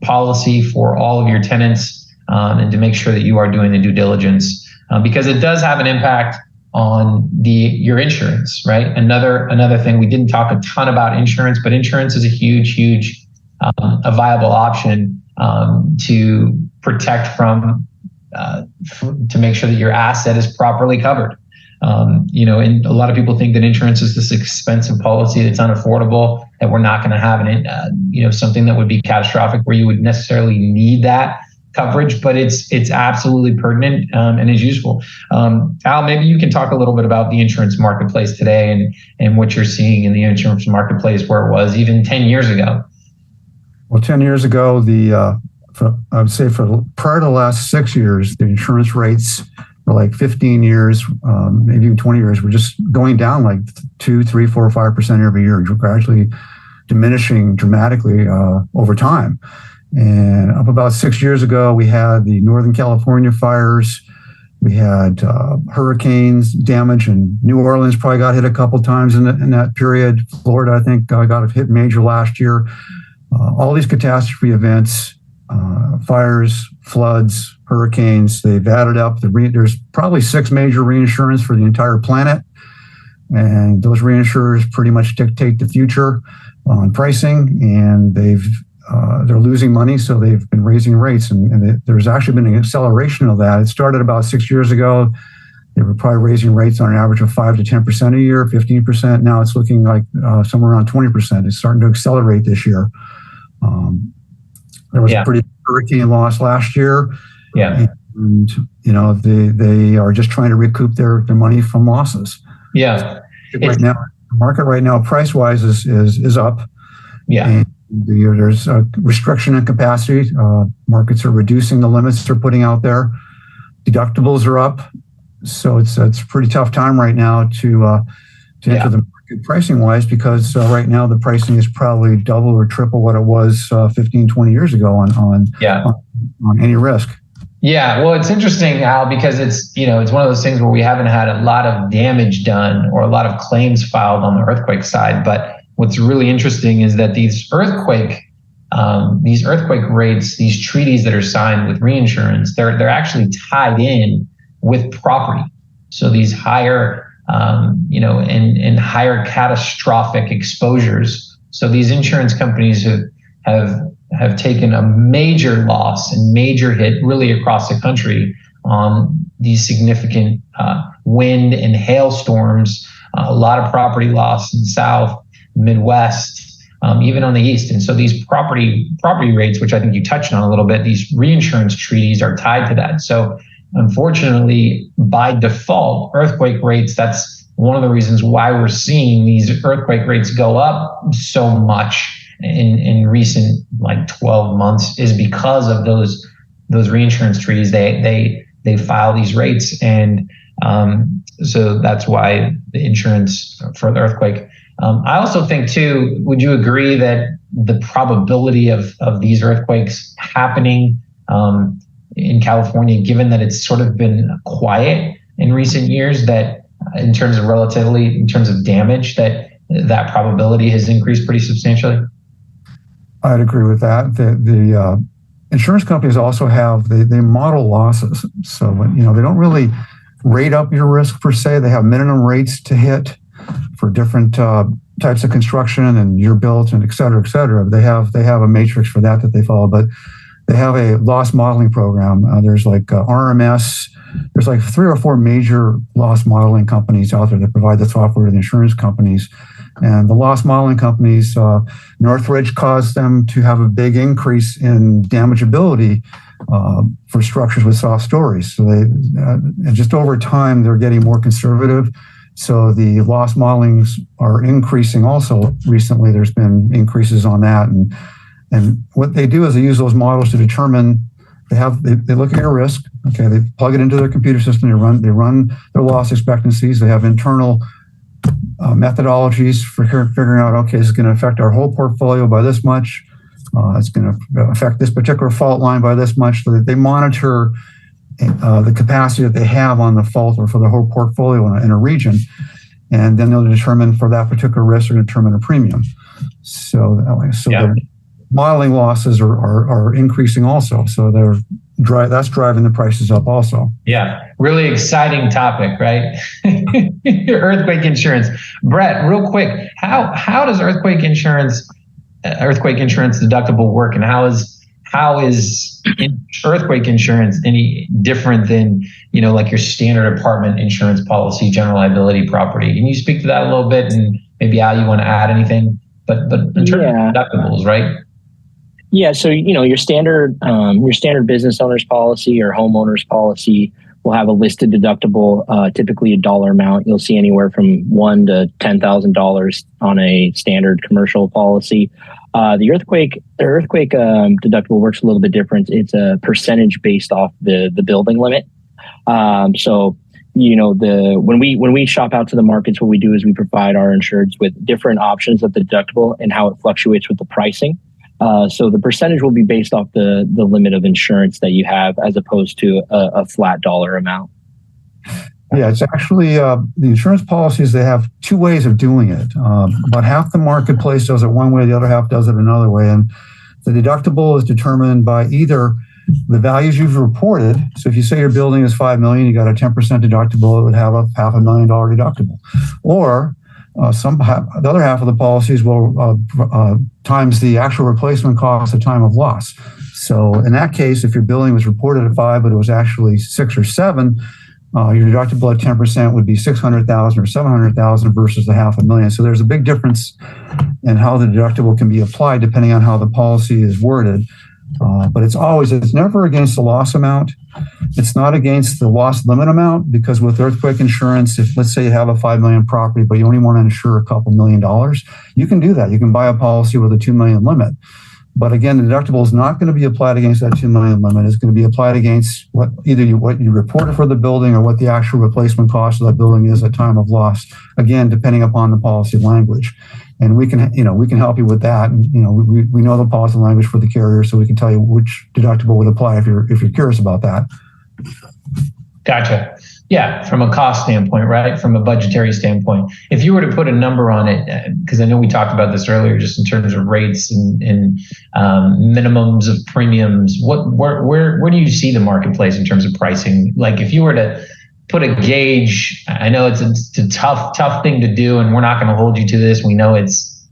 policy for all of your tenants, and to make sure that you are doing the due diligence, because it does have an impact on your insurance, right? Another thing, we didn't talk a ton about insurance, but insurance is a huge a viable option to protect to make sure that your asset is properly covered. And a lot of people think that insurance is this expensive policy that's unaffordable, that we're not going to have something that would be catastrophic where you would necessarily need that coverage, but it's absolutely pertinent and is useful. Al, maybe you can talk a little bit about the insurance marketplace today and what you're seeing in the insurance marketplace where it was even 10 years ago. Well, 10 years ago, I would say for prior to the last 6 years, the insurance rates for like 15 years, maybe even 20 years, were just going down like 2, 3, 4, 5% every year, gradually diminishing dramatically over time. And up about 6 years ago, we had the Northern California fires. We had hurricanes damage, and New Orleans probably got hit a couple times in that period. Florida, I think, got hit major last year. All these catastrophe events, fires, floods, hurricanes, they've added up. There's probably 6 major reinsurance for the entire planet. And those reinsurers pretty much dictate the future on pricing, and they're losing money, so they've been raising rates, and there's actually been an acceleration of that. It started about 6 years ago. They were probably raising rates on an average of 5 to 10% a year, 15%. Now it's looking like somewhere around 20%. It's starting to accelerate this year. There was a pretty hurricane loss last year. Yeah. And they are just trying to recoup their money from losses. Yeah. Right now, the market right now, price-wise, is up. Yeah. And there's a restriction in capacity. Markets are reducing the limits they're putting out there Deductibles are up, so it's a pretty tough time right now to enter the market pricing wise, because right now the pricing is probably double or triple what it was 15, 20 years ago on any risk. Yeah, well, it's interesting, Al, because it's one of those things where we haven't had a lot of damage done or a lot of claims filed on the earthquake side. But what's really interesting is that these earthquake rates, these treaties that are signed with reinsurance, they're actually tied in with property. So these higher, and higher catastrophic exposures. So these insurance companies have taken a major loss and major hit really across the country on these significant wind and hailstorms, a lot of property loss in the South, Midwest, even on the East. And so these property rates, which I think you touched on a little bit, these reinsurance treaties are tied to that. So unfortunately, by default, earthquake rates, that's one of the reasons why we're seeing these earthquake rates go up so much in recent 12 months, is because of those reinsurance treaties. They file these rates, and so that's why the insurance for the earthquake. I also think too, would you agree that the probability of these earthquakes happening in California, given that it's sort of been quiet in recent years, that in terms of damage, that probability has increased pretty substantially? I'd agree with that. The insurance companies also have, they model losses. So, they don't really rate up your risk per se. They have minimum rates to hit for different types of construction and year built and et cetera, et cetera. They have a matrix for that they follow, but they have a loss modeling program. There's RMS. There's 3 or 4 major loss modeling companies out there that provide the software to the insurance companies. And the loss modeling companies, Northridge caused them to have a big increase in damageability for structures with soft stories. So they just over time, they're getting more conservative. So the loss modelings are increasing also. Recently, there's been increases on that. And what they do is they use those models to determine, they look at your risk. Okay, they plug it into their computer system. They run their loss expectancies. They have internal methodologies for figuring out, okay, this is going to affect our whole portfolio by this much. It's going to affect this particular fault line by this much. So that they monitor the capacity that they have on the fault or for the whole portfolio in a region. And then they'll determine for that particular risk, or determine a premium. So their modeling losses are increasing also. So that's driving the prices up also. Yeah, really exciting topic, right? Earthquake insurance. Brett, real quick, how does earthquake insurance deductible work, and how is earthquake insurance any different than your standard apartment insurance policy, general liability, property? Can you speak to that a little bit, and maybe Al, you want to add anything? But in terms of deductibles, right? Yeah, so your standard business owner's policy or homeowner's policy will have a listed deductible, typically a dollar amount. You'll see anywhere from $1,000 to $10,000 on a standard commercial policy. The earthquake deductible works a little bit different. It's a percentage based off the building limit. So when we shop out to the markets, what we do is we provide our insureds with different options of the deductible and how it fluctuates with the pricing. So the percentage will be based off the limit of insurance that you have, as opposed to a flat dollar amount. Yeah, it's actually the insurance policies, they have 2 ways of doing it. About half the marketplace does it one way, the other half does it another way. And the deductible is determined by either the values you've reported. So if you say your building is $5 million, you got a 10% deductible, it would have a $500,000 deductible. Or the other half of the policies will times the actual replacement cost at time of loss. So in that case, if your building was reported at 5, but it was actually 6 or 7, your deductible at 10% would be $600,000 or $700,000 versus the $500,000. So there's a big difference in how the deductible can be applied depending on how the policy is worded. But it's never against the loss amount. It's not against the loss limit amount, because with earthquake insurance, if let's say you have a $5 million property, but you only want to insure a couple $1 million, you can do that. You can buy a policy with a $2 million limit. But again, the deductible is not going to be applied against that $2 million limit. It's going to be applied against what you reported for the building or what the actual replacement cost of that building is at time of loss. Again, depending upon the policy language. And we can help you with that. And, we know the policy language for the carrier, so we can tell you which deductible would apply if you're curious about that. Gotcha. Yeah, from a cost standpoint, right? From a budgetary standpoint, if you were to put a number on it, because I know we talked about this earlier, just in terms of rates and minimums of premiums, where do you see the marketplace in terms of pricing? Like, if you were to put a gauge, I know it's a tough thing to do, and we're not going to hold you to this. We know it's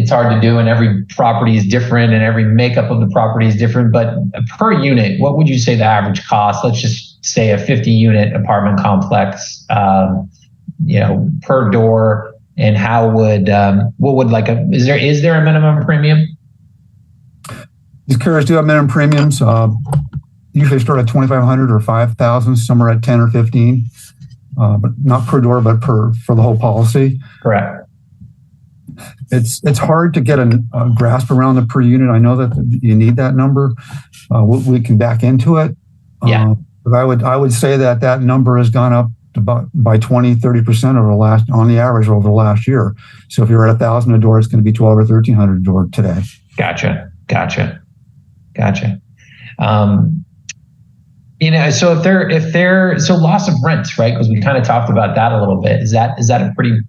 hard to do, and every property is different and every makeup of the property is different, but per unit, what would you say the average cost? Let's just say a 50 unit apartment complex, per door, and is there a minimum premium? These carriers do have minimum premiums. Usually start at 2,500 or 5,000. Some are at 10 or 15, but not per door, but for the whole policy. Correct. It's hard to get a grasp around the per unit. I know that you need that number. We can back into it. Yeah. But I would say that number has gone up by 20-30% on the average over the last year. So if you're at 1,000 a door, it's going to be 1,200 or 1,300 a door today. Gotcha. So loss of rents, right? Because we kind of talked about that a little bit. Is that a pretty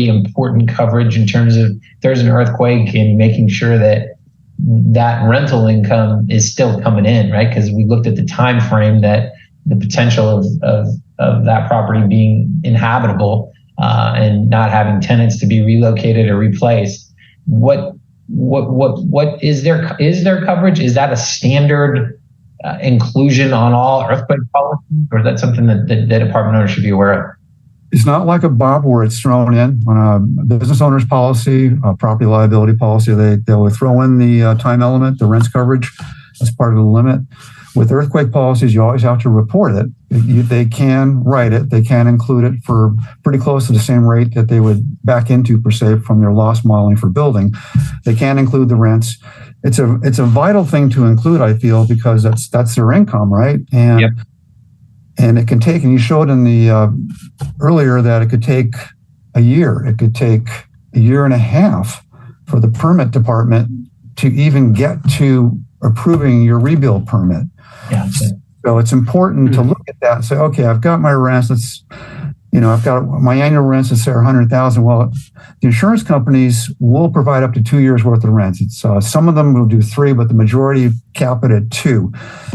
important coverage in terms of if there's an earthquake and making sure that rental income is still coming in, right? Because we looked at the time frame that the potential of that property being inhabitable and not having tenants to be relocated or replaced. What is there coverage? Is that a standard inclusion on all earthquake policies, or is that something that apartment owners should be aware of? It's not like a BOP where it's thrown in on a business owner's policy, a property liability policy. They will throw in the time element, the rents coverage, as part of the limit. With earthquake policies, you always have to report it. They can write it. They can include it for pretty close to the same rate that they would back into, per se, from their loss modeling for building. They can include the rents. It's a vital thing to include, I feel, because that's their income, right? And yep. And it can take, and you showed in the earlier that it could take a year. It could take a year and a half for the permit department to even get to approving your rebuild permit. Yeah. So it's important to look at that and say, okay, I've got my rents. I've got my annual rents that say $100,000. Well, the insurance companies will provide up to 2 years worth of rents. It's some of them will do 3, but the majority cap it at 2.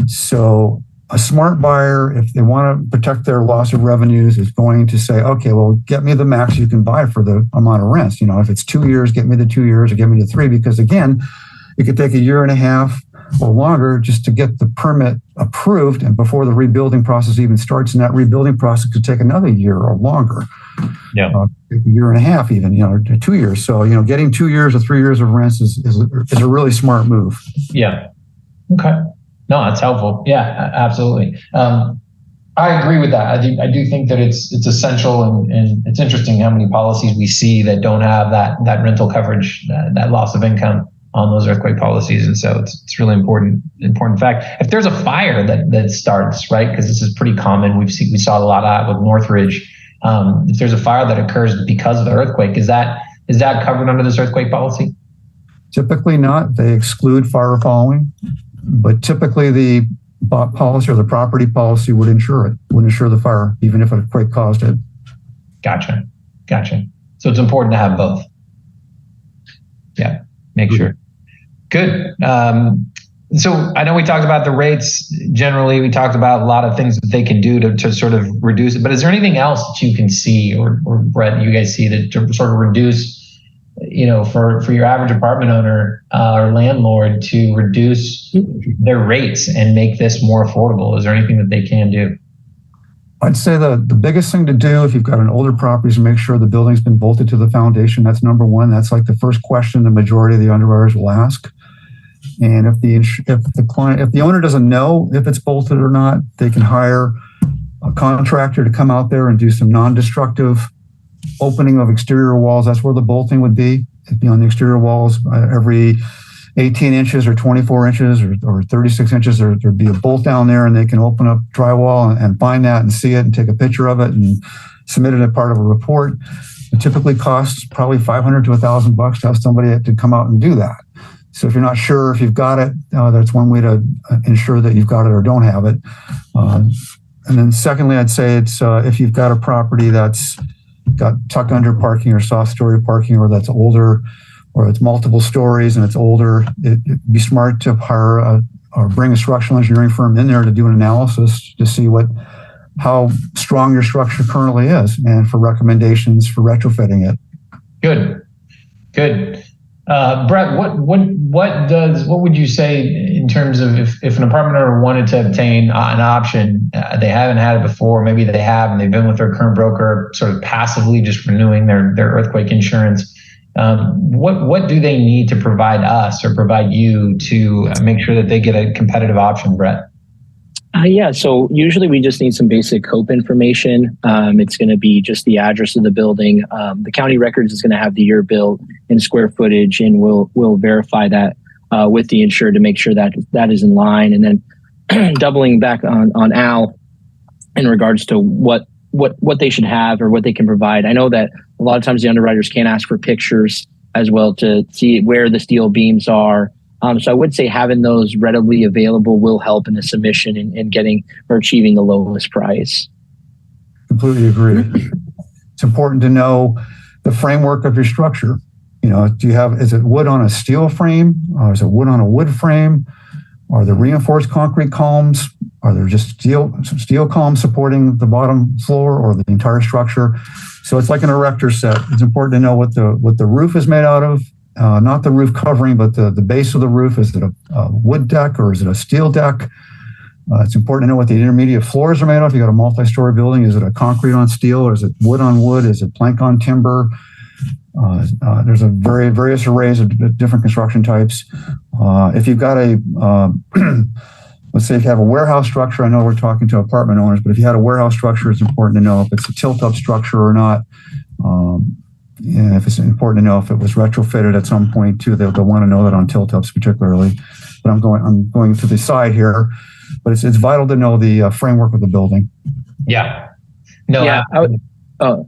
So a smart buyer, if they want to protect their loss of revenues, is going to say, okay, well, get me the max you can buy for the amount of rents. If it's 2 years, get me the 2 years, or get me the 3, because again, it could take a year and a half or longer just to get the permit approved, and before the rebuilding process even starts, and that rebuilding process could take another year or longer. Yeah, a year and a half even, or 2 years. So getting 2 years or 3 years of rents is a really smart move. Yeah. Okay. No, that's helpful. Yeah, absolutely. I agree with that. I do think that it's essential, and it's interesting how many policies we see that don't have that rental coverage, that loss of income on those earthquake policies. And so it's really important fact. If there's a fire that starts, right, because this is pretty common, we saw a lot of that with Northridge. If there's a fire that occurs because of the earthquake, is that covered under this earthquake policy? Typically not. They exclude fire following, but typically the BOP policy or the property policy would insure the fire, even if an earthquake caused it. Gotcha. So it's important to have both. Yeah, make sure. Good. So I know we talked about the rates generally. We talked about a lot of things that they can do to sort of reduce it. But is there anything else that you can see, or Brett, you guys see, that to sort of reduce, for your average apartment owner or landlord to reduce their rates and make this more affordable? Is there anything that they can do? I'd say the biggest thing to do if you've got an older property is to make sure the building's been bolted to the foundation. That's number one. That's like the first question the majority of the underwriters will ask. And if the owner doesn't know if it's bolted or not, they can hire a contractor to come out there and do some non-destructive opening of exterior walls. That's where the bolting would be. It'd be on the exterior walls. Every 18 inches or 24 inches or 36 inches, there'd be a bolt down there, and they can open up drywall and find that and see it and take a picture of it and submit it as part of a report. It typically costs probably $500 to $1,000 to have somebody to come out and do that. So if you're not sure if you've got it, that's one way to ensure that you've got it or don't have it. And then secondly, I'd say it's if you've got a property that's got tuck under parking or soft story parking, or that's older, or it's multiple stories and it's older, it'd be smart to hire or bring a structural engineering firm in there to do an analysis to see how strong your structure currently is, and for recommendations for retrofitting it. Good. Brett, what would you say in terms of if an apartment owner wanted to obtain an option, they haven't had it before, maybe they have, and they've been with their current broker sort of passively just renewing their earthquake insurance. What do they need to provide us or provide you to make sure that they get a competitive option, Brett? So usually we just need some basic COPE information. It's going to be just the address of the building. The county records is going to have the year built and square footage, and we'll verify that with the insured to make sure that is in line. And then doubling back on Al in regards to what they should have or what they can provide. I know that a lot of times the underwriters can ask for pictures as well to see where the steel beams are. So I would say having those readily available will help in the submission in getting or achieving the lowest price. Completely agree. It's important to know the framework of your structure. Is it wood on a steel frame, or is it wood on a wood frame? Are there reinforced concrete columns? Are there just steel columns supporting the bottom floor or the entire structure? So it's like an erector set. It's important to know what the roof is made out of. Not the roof covering, but the base of the roof. Is it a wood deck or is it a steel deck? It's important to know what the intermediate floors are made of. You got a multi-story building. Is it a concrete on steel, or is it wood on wood? Is it plank on timber? There's a various arrays of different construction types. If you've got let's say if you have a warehouse structure, I know we're talking to apartment owners, but if you had a warehouse structure, it's important to know if it's a tilt-up structure or not. And if it's important to know if it was retrofitted at some point too, they'll want to know that on tilt-ups particularly. But I'm going to the side here, but it's vital to know the framework of the building. Yeah. No. Yeah. I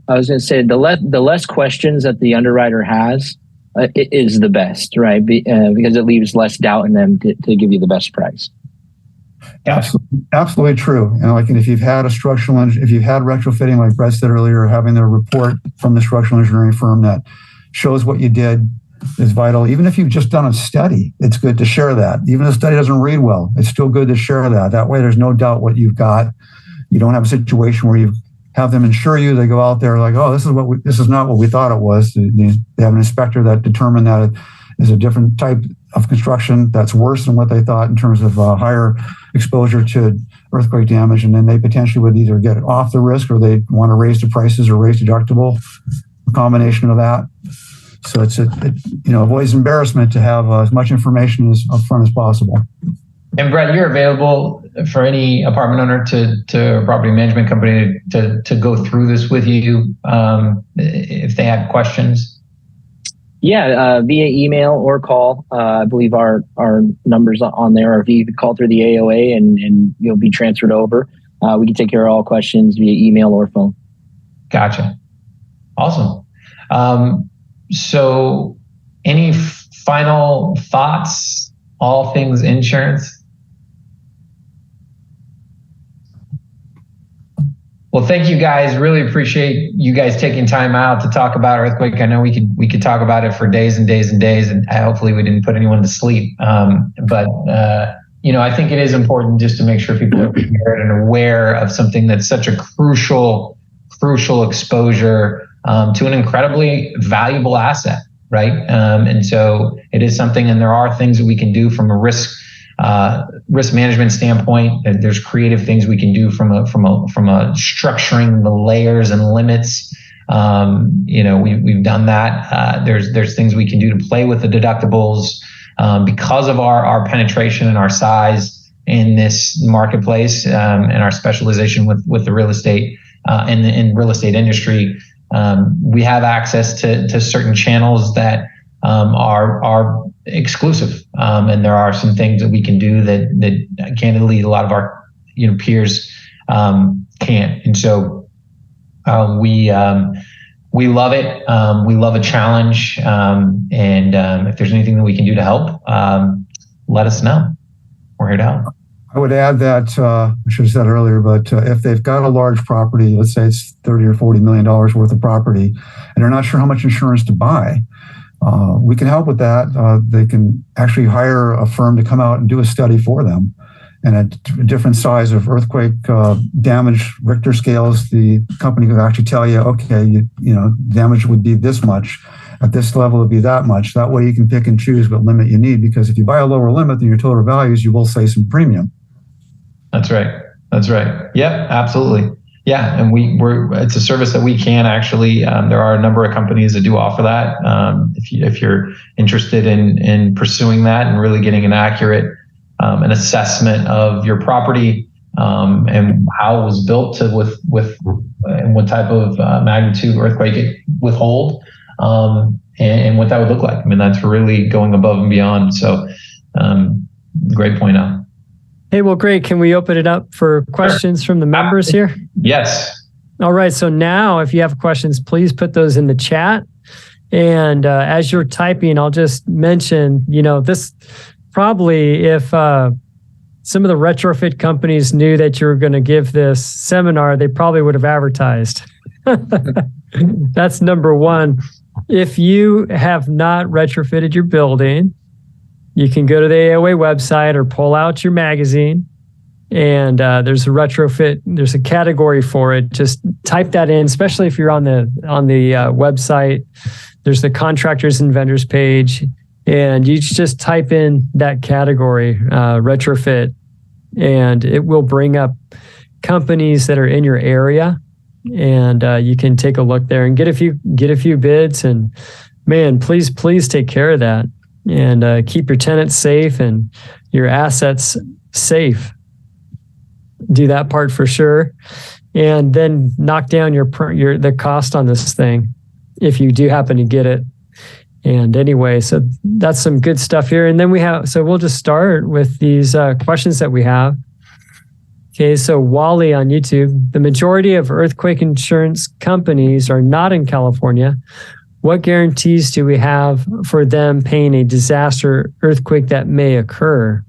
was going to say the less questions that the underwriter has is the best, right? Because it leaves less doubt in them to give you the best price. Absolutely true. And if you've had if you've had retrofitting, like Brett said earlier, having the report from the structural engineering firm that shows what you did is vital. Even if you've just done a study, it's good to share that. Even if the study doesn't read well, it's still good to share that. That way there's no doubt what you've got. You don't have a situation where you have them insure you. They go out there like, oh, this is not what we thought it was. They have an inspector that determined that it is a different type of construction that's worse than what they thought in terms of higher exposure to earthquake damage, and then they potentially would either get off the risk or they want to raise the prices or raise deductible, a combination of that. So it avoids embarrassment to have as much information up front as possible. And Brett, you're available for any apartment owner to a property management company to go through this with you if they have questions. Yeah, via email or call. I believe our numbers on there, or if you could call through the AOA and you'll be transferred over. We can take care of all questions via email or phone. Gotcha. Awesome. So any final thoughts, all things insurance? Well, thank you guys. Really appreciate you guys taking time out to talk about earthquake. I know we could talk about it for days and days and days, and hopefully we didn't put anyone to sleep. But I think it is important just to make sure people are prepared and aware of something that's such a crucial exposure to an incredibly valuable asset, right? And so it is something, and there are things that we can do from a risk management standpoint. There's creative things we can do from a structuring the layers and limits. We've done that. There's things we can do to play with the deductibles because of our penetration and our size in this marketplace and our specialization with the real estate in real estate industry. We have access to certain channels that are exclusive, and there are some things that we can do that candidly a lot of our peers can't. And so we love it. We love a challenge, and if there's anything that we can do to help, let us know. We're here to help. I would add that, I should have said earlier, but if they've got a large property, let's say it's $30 or $40 million worth of property, and they're not sure how much insurance to buy, we can help with that. They can actually hire a firm to come out and do a study for them. And at a different size of earthquake damage Richter scales, the company could actually tell you, okay, damage would be this much. At this level, it would be that much. That way you can pick and choose what limit you need, because if you buy a lower limit than your total values, you will save some premium. That's right. Yep, absolutely. Yeah, and it's a service that we can actually. There are a number of companies that do offer that. If you're interested in pursuing that and really getting an accurate an assessment of your property and how it was built and what type of magnitude earthquake it would hold, and what that would look like. I mean, that's really going above and beyond. So, great point out. Hey, well, great. Can we open it up for questions from the members here? Yes. All right. So now if you have questions, please put those in the chat. And as you're typing, I'll just mention, this probably if some of the retrofit companies knew that you were going to give this seminar, they probably would have advertised. That's number one. If you have not retrofitted your building, you can go to the AOA website or pull out your magazine, and there's a retrofit. There's a category for it. Just type that in, especially if you're on the website. There's the contractors and vendors page, and you just type in that category, retrofit, and it will bring up companies that are in your area, and you can take a look there and get a few bids. And man, please take care of that. And keep your tenants safe and your assets safe. Do that part for sure, and then knock down the cost on this thing if you do happen to get it. And anyway, so that's some good stuff here. And then we'll just start with these questions that we have. Okay, so Wally on YouTube, the majority of earthquake insurance companies are not in California. What guarantees do we have for them paying a disaster earthquake that may occur?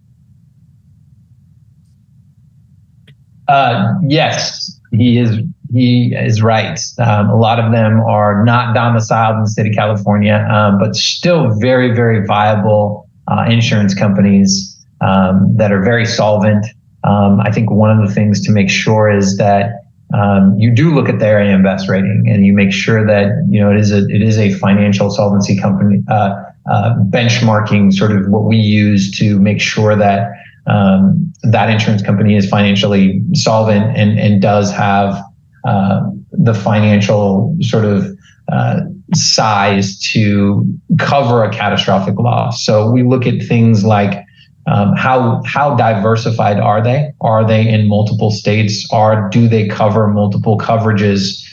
Yes, he is right. A lot of them are not domiciled in the state of California, but still very, very viable insurance companies that are very solvent. I think one of the things to make sure is that you do look at their AM Best rating, and you make sure that it is a financial solvency company benchmarking, sort of what we use to make sure that that insurance company is financially solvent and does have the financial sort of size to cover a catastrophic loss. So we look at things like how diversified are they? Are they in multiple states? Do they cover multiple coverages?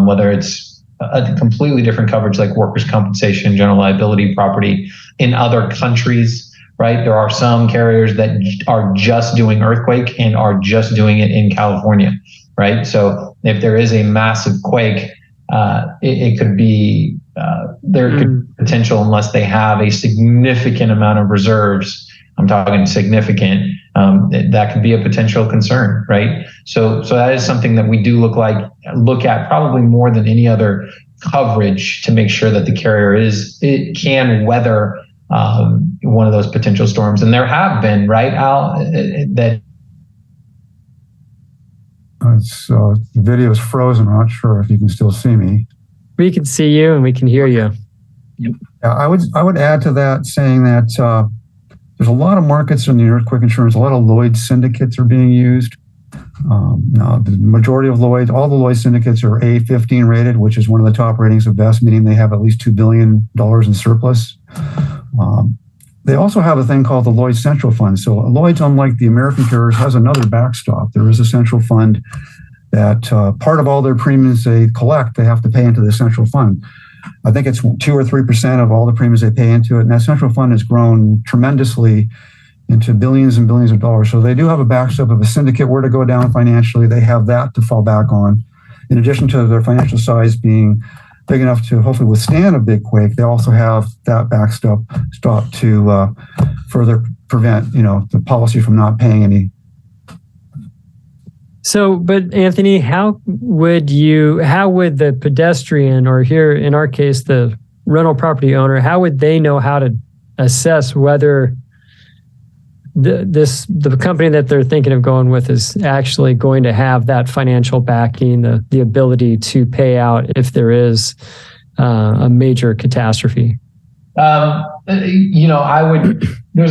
Whether it's a completely different coverage like workers' compensation, general liability, property in other countries, right? There are some carriers that are just doing earthquake and are just doing it in California, right? So if there is a massive quake, it could be there could be potential, unless they have a significant amount of reserves. I'm talking significant. That could be a potential concern, right? So that is something that we do look at probably more than any other coverage to make sure that the carrier it can weather one of those potential storms. And there have been, right, Al, that. The video is frozen. I'm not sure if you can still see me. We can see you and we can hear you. Yep. Yeah, I would add to that, saying that there's a lot of markets in the earthquake insurance. A lot of Lloyd's syndicates are being used. Now, the majority of all the Lloyd's syndicates are A15 rated, which is one of the top ratings of best, meaning they have at least $2 billion in surplus. They also have a thing called the Lloyd's Central Fund. So Lloyd's, unlike the American carriers, has another backstop. There is a central fund that part of all their premiums they collect, they have to pay into the central fund. I think it's 2 or 3% of all the premiums they pay into it. And that central fund has grown tremendously into billions and billions of dollars. So they do have a backstop. If a syndicate were to go down financially, they have that to fall back on. In addition to their financial size being big enough to hopefully withstand a big quake, they also have that backstop to further prevent, the policy from not paying any. So, but Anthony, how would the pedestrian, or here in our case, the rental property owner, how would they know how to assess whether the company that they're thinking of going with is actually going to have that financial backing, the ability to pay out if there is a major catastrophe? There's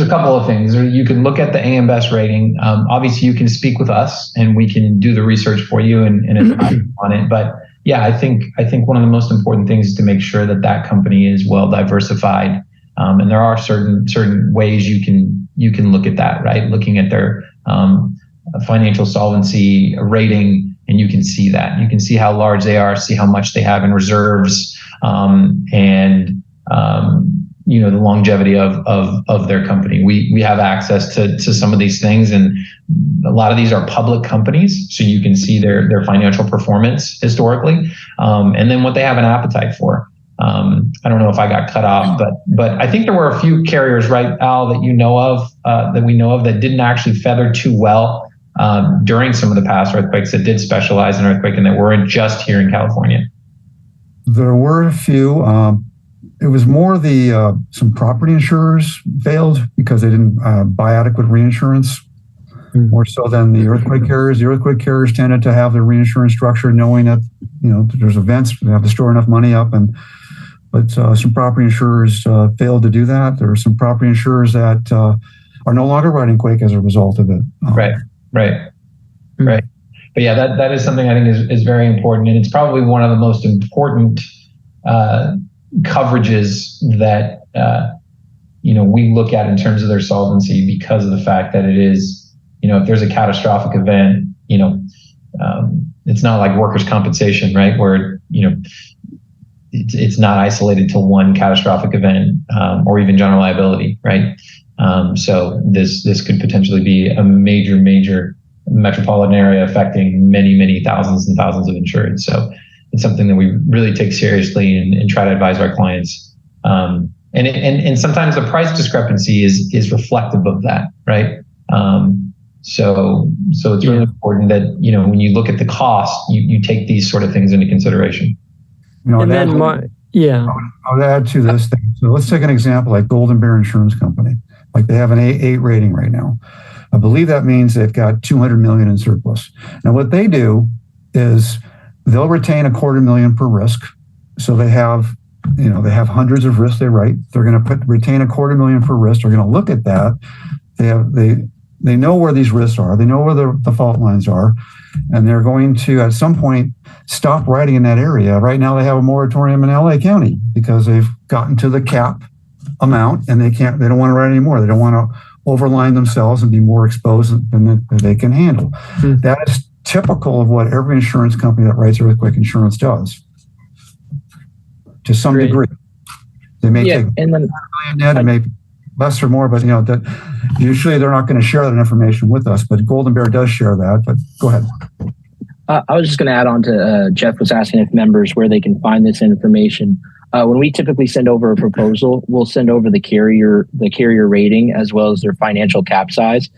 a couple of things. You can look at the AM Best rating. Obviously, you can speak with us and we can do the research for you and advise on it. But yeah, I think one of the most important things is to make sure that company is well diversified. And there are certain ways you can look at that, right? Looking at their financial solvency rating, and you can see that. You can see how large they are, see how much they have in reserves, and the longevity of their company. We have access to some of these things, and a lot of these are public companies, so you can see their financial performance historically, and then what they have an appetite for. I don't know if I got cut off, but I think there were a few carriers, right, Al, that we know of that didn't actually feather too well during some of the past earthquakes, that did specialize in earthquake and that weren't just here in California. There were a few. It was more some property insurers failed because they didn't buy adequate reinsurance, more so than the earthquake carriers. The earthquake carriers tended to have their reinsurance structure knowing that, there's events, they have to store enough money up. But some property insurers failed to do that. There are some property insurers that are no longer writing quake as a result of it. Right. But yeah, that is something I think is very important. And it's probably one of the most important coverages that we look at in terms of their solvency, because of the fact that it is, if there's a catastrophic event, it's not like workers' compensation, right? Where, it's not isolated to one catastrophic event, or even general liability, right? So this could potentially be a major metropolitan area affecting many thousands and thousands of insureds. So it's something that we really take seriously and try to advise our clients. And sometimes the price discrepancy is reflective of that, right? So it's really important that, when you look at the cost, you take these sort of things into consideration. I would add to this thing. So let's take an example like Golden Bear Insurance Company. Like they have an A8 rating right now. I believe that means they've got $200 million in surplus. Now what they do is they'll retain $250,000 per risk. So they have hundreds of risks they write. They're going to retain $250,000 per risk. They're going to look at that. They know where these risks are. They know where the fault lines are. And they're going to, at some point, stop writing in that area. Right now, they have a moratorium in LA County because they've gotten to the cap amount and they don't want to write anymore. They don't want to overline themselves and be more exposed than they can handle. That is typical of what every insurance company that writes earthquake insurance does. To some degree. They may take $1 million net and maybe less or more, but that usually they're not going to share that information with us. But Golden Bear does share that. But go ahead. I was just going to add on to Jeff was asking if members where they can find this information. When we typically send over a proposal, we'll send over the carrier rating as well as their financial cap size.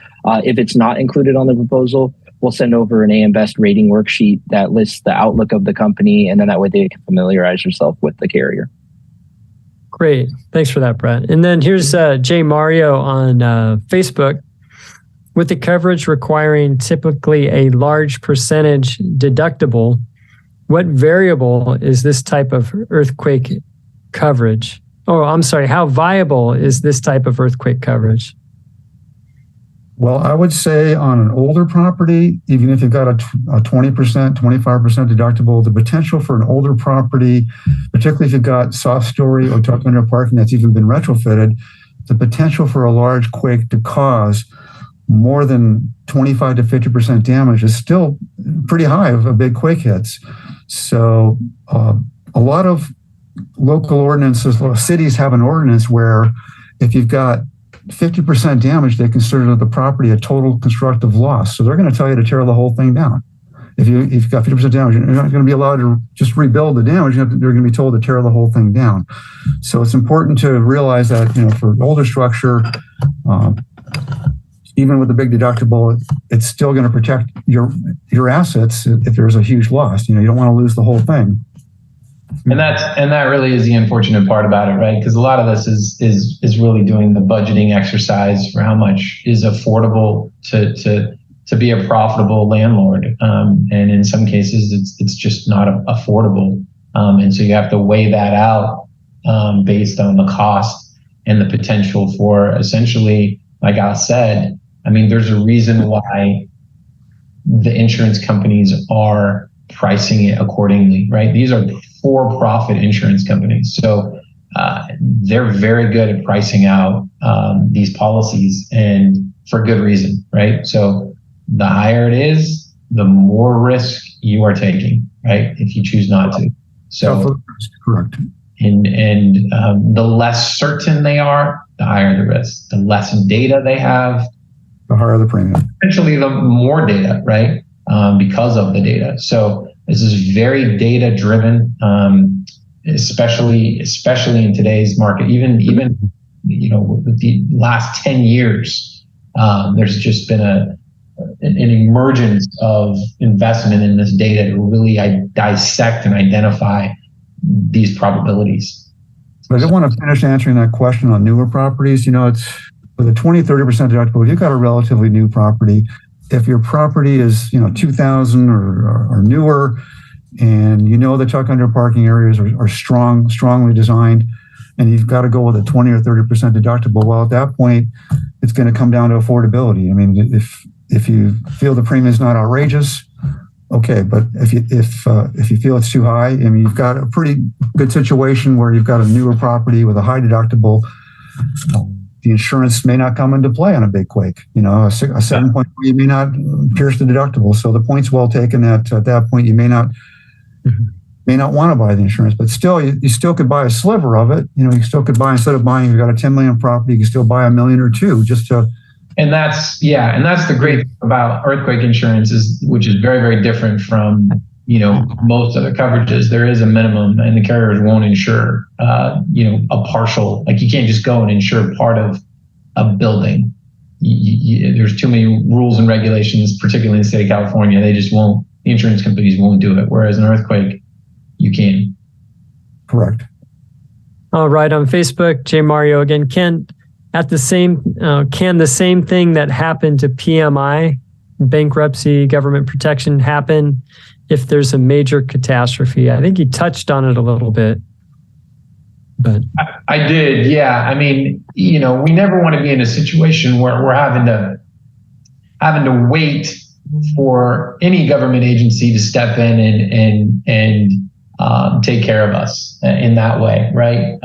If it's not included on the proposal, we'll send over an AM Best rating worksheet that lists the outlook of the company, and then that way they can familiarize themselves with the carrier. Great. Thanks for that, Brett. And then here's Jay Mario on Facebook. With the coverage requiring typically a large percentage deductible, what variable is this type of earthquake coverage? Oh, I'm sorry. How viable is this type of earthquake coverage? Well, I would say on an older property, even if you've got a 20%, 25% deductible, the potential for an older property, particularly if you've got soft story or tucked under parking that's even been retrofitted, the potential for a large quake to cause more than 25 to 50% damage is still pretty high if a big quake hits. So a lot of local ordinances, cities have an ordinance where if you've got 50% damage, they consider the property a total constructive loss. So they're going to tell you to tear the whole thing down. If you've got 50% damage, you're not going to be allowed to just rebuild the damage. You're going to be told to tear the whole thing down. So it's important to realize that, for older structure, even with the big deductible, it's still going to protect your assets if there's a huge loss. You don't want to lose the whole thing. And that really is the unfortunate part about it, right? Because a lot of this is really doing the budgeting exercise for how much is affordable to be a profitable landlord, and in some cases it's just not affordable, and so you have to weigh that out based on the cost and the potential for essentially, like I said, I mean, there's a reason why the insurance companies are pricing it accordingly, right? These are for-profit insurance companies. So they're very good at pricing out these policies, and for good reason, right? So the higher it is, the more risk you are taking, right? If you choose not to. So correct. And the less certain they are, the higher the risk. The less data they have, the higher the premium. Essentially, the more data, right? Because of the data. So this is very data driven, especially in today's market. Even with the last 10 years, there's just been an emergence of investment in this data to really dissect and identify these probabilities. But I don't want to finish answering that question on newer properties. It's with a 20-30% deductible. If you've got a relatively new property, if your property is 2000 or newer, and the tuck under parking areas are strongly designed, and you've got to go with a 20 or 30% deductible, well, at that point, it's going to come down to affordability. I mean, if you feel the premium is not outrageous, okay, but if you feel it's too high, I mean, you've got a pretty good situation where you've got a newer property with a high deductible. The insurance may not come into play on a big quake. A 7.3 may not pierce the deductible. So the point's well taken that at that point you may not want to buy the insurance, but still you still could buy a sliver of it. You still could buy, instead of buying, you've got a 10 million property, you can still buy $1 million or $2 million just to. And that's the great thing about earthquake insurance which is very, very different from most other coverages. There is a minimum, and the carriers won't insure a partial. Like, you can't just go and insure part of a building. There's too many rules and regulations, particularly in the state of California. They just won't. The insurance companies won't do it. Whereas an earthquake, you can. Correct. All right, on Facebook, J Mario again. Can the same thing that happened to PMI, bankruptcy, government protection, happen if there's a major catastrophe? I think you touched on it a little bit, but I did. Yeah. I mean, we never want to be in a situation where we're having to wait for any government agency to step in and take care of us in that way, right?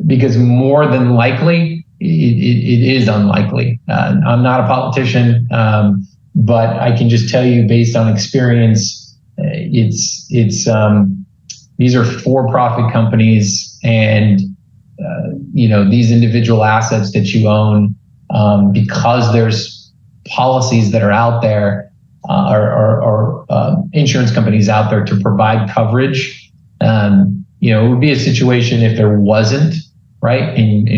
Because more than likely, it is unlikely. I'm not a politician, but I can just tell you, based on experience, these are for-profit companies, and these individual assets that you own, because there's policies that are out there, or insurance companies out there to provide coverage. It would be a situation if there wasn't, right, and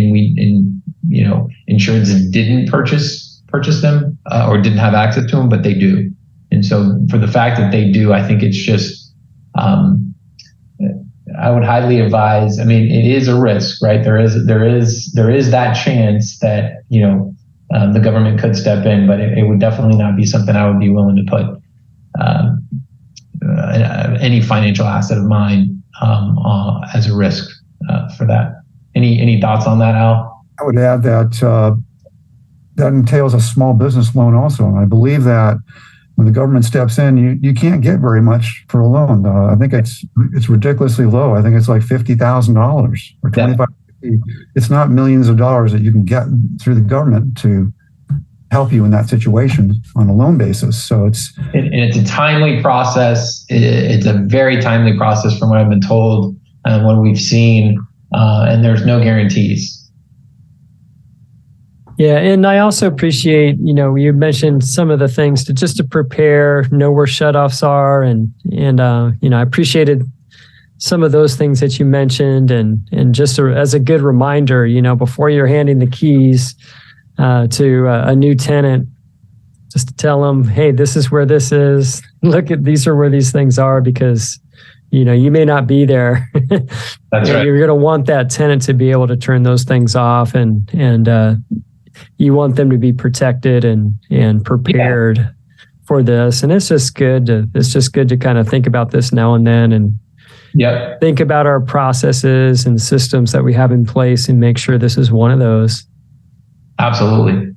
insurance didn't purchase them or didn't have access to them, but they do. And so for the fact that they do, I think it's just, I would highly advise. I mean, it is a risk, right? There is that chance that, the government could step in, but it would definitely not be something I would be willing to put any financial asset of mine as a risk for that. Any thoughts on that, Al? I would add that that entails a small business loan also. And I believe that when the government steps in, you can't get very much for a loan. I think it's ridiculously low. I think it's like $50,000 or $25,000. It's not millions of dollars that you can get through the government to help you in that situation on a loan basis. So it's a timely process. It's a very timely process from what I've been told. and what we've seen, and there's no guarantees. Yeah, and I also appreciate, you mentioned some of the things to prepare, know where shutoffs are, and I appreciated some of those things that you mentioned, and just as a good reminder, before you're handing the keys to a new tenant, just to tell them, hey, this is where this is. These are where these things are, because you may not be there. That's right. You're going to want that tenant to be able to turn those things off, and you want them to be protected and prepared for this. And it's just good to kind of think about this now and then, and think about our processes and systems that we have in place, and make sure this is one of those. Absolutely.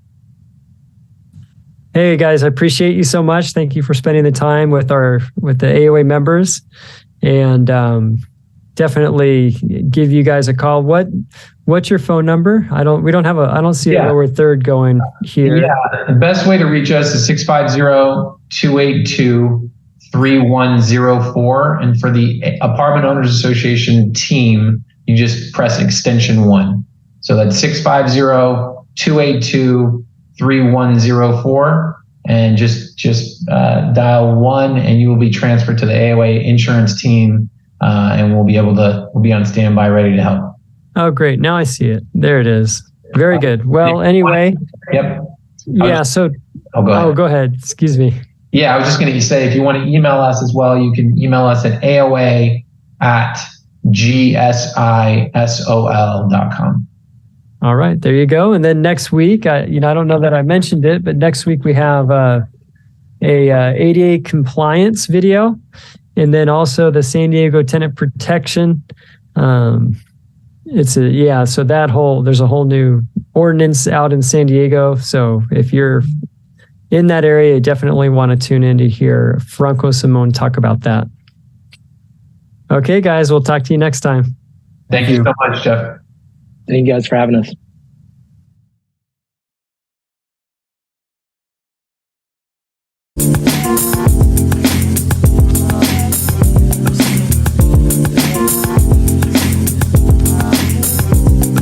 Hey guys, I appreciate you so much. Thank you for spending the time with the AOA members, and definitely give you guys a call. What's your phone number? I don't see a lower third going here. Yeah, the best way to reach us is 650-282-3104. And for the Apartment Owners Association team, you just press extension 1. So that's 650-282-3104. And just dial 1, and you will be transferred to the AOA insurance team, and we'll be on standby ready to help. Oh, great. Now I see it. There it is. Very good. Well, anyway. Yep. Yeah. So, go ahead. Excuse me. Yeah, I was just going to say, if you want to email us as well, you can email us at aoa@gsisol.com. All right, there you go. And then next week, I don't know that I mentioned it, but next week we have a ADA compliance video, and then also the San Diego tenant protection. So there's a whole new ordinance out in San Diego. So if you're in that area, you definitely want to tune in to hear Franco Simone talk about that. Okay, guys, we'll talk to you next time. Thank you so much, Jeff. Thank you guys for having us.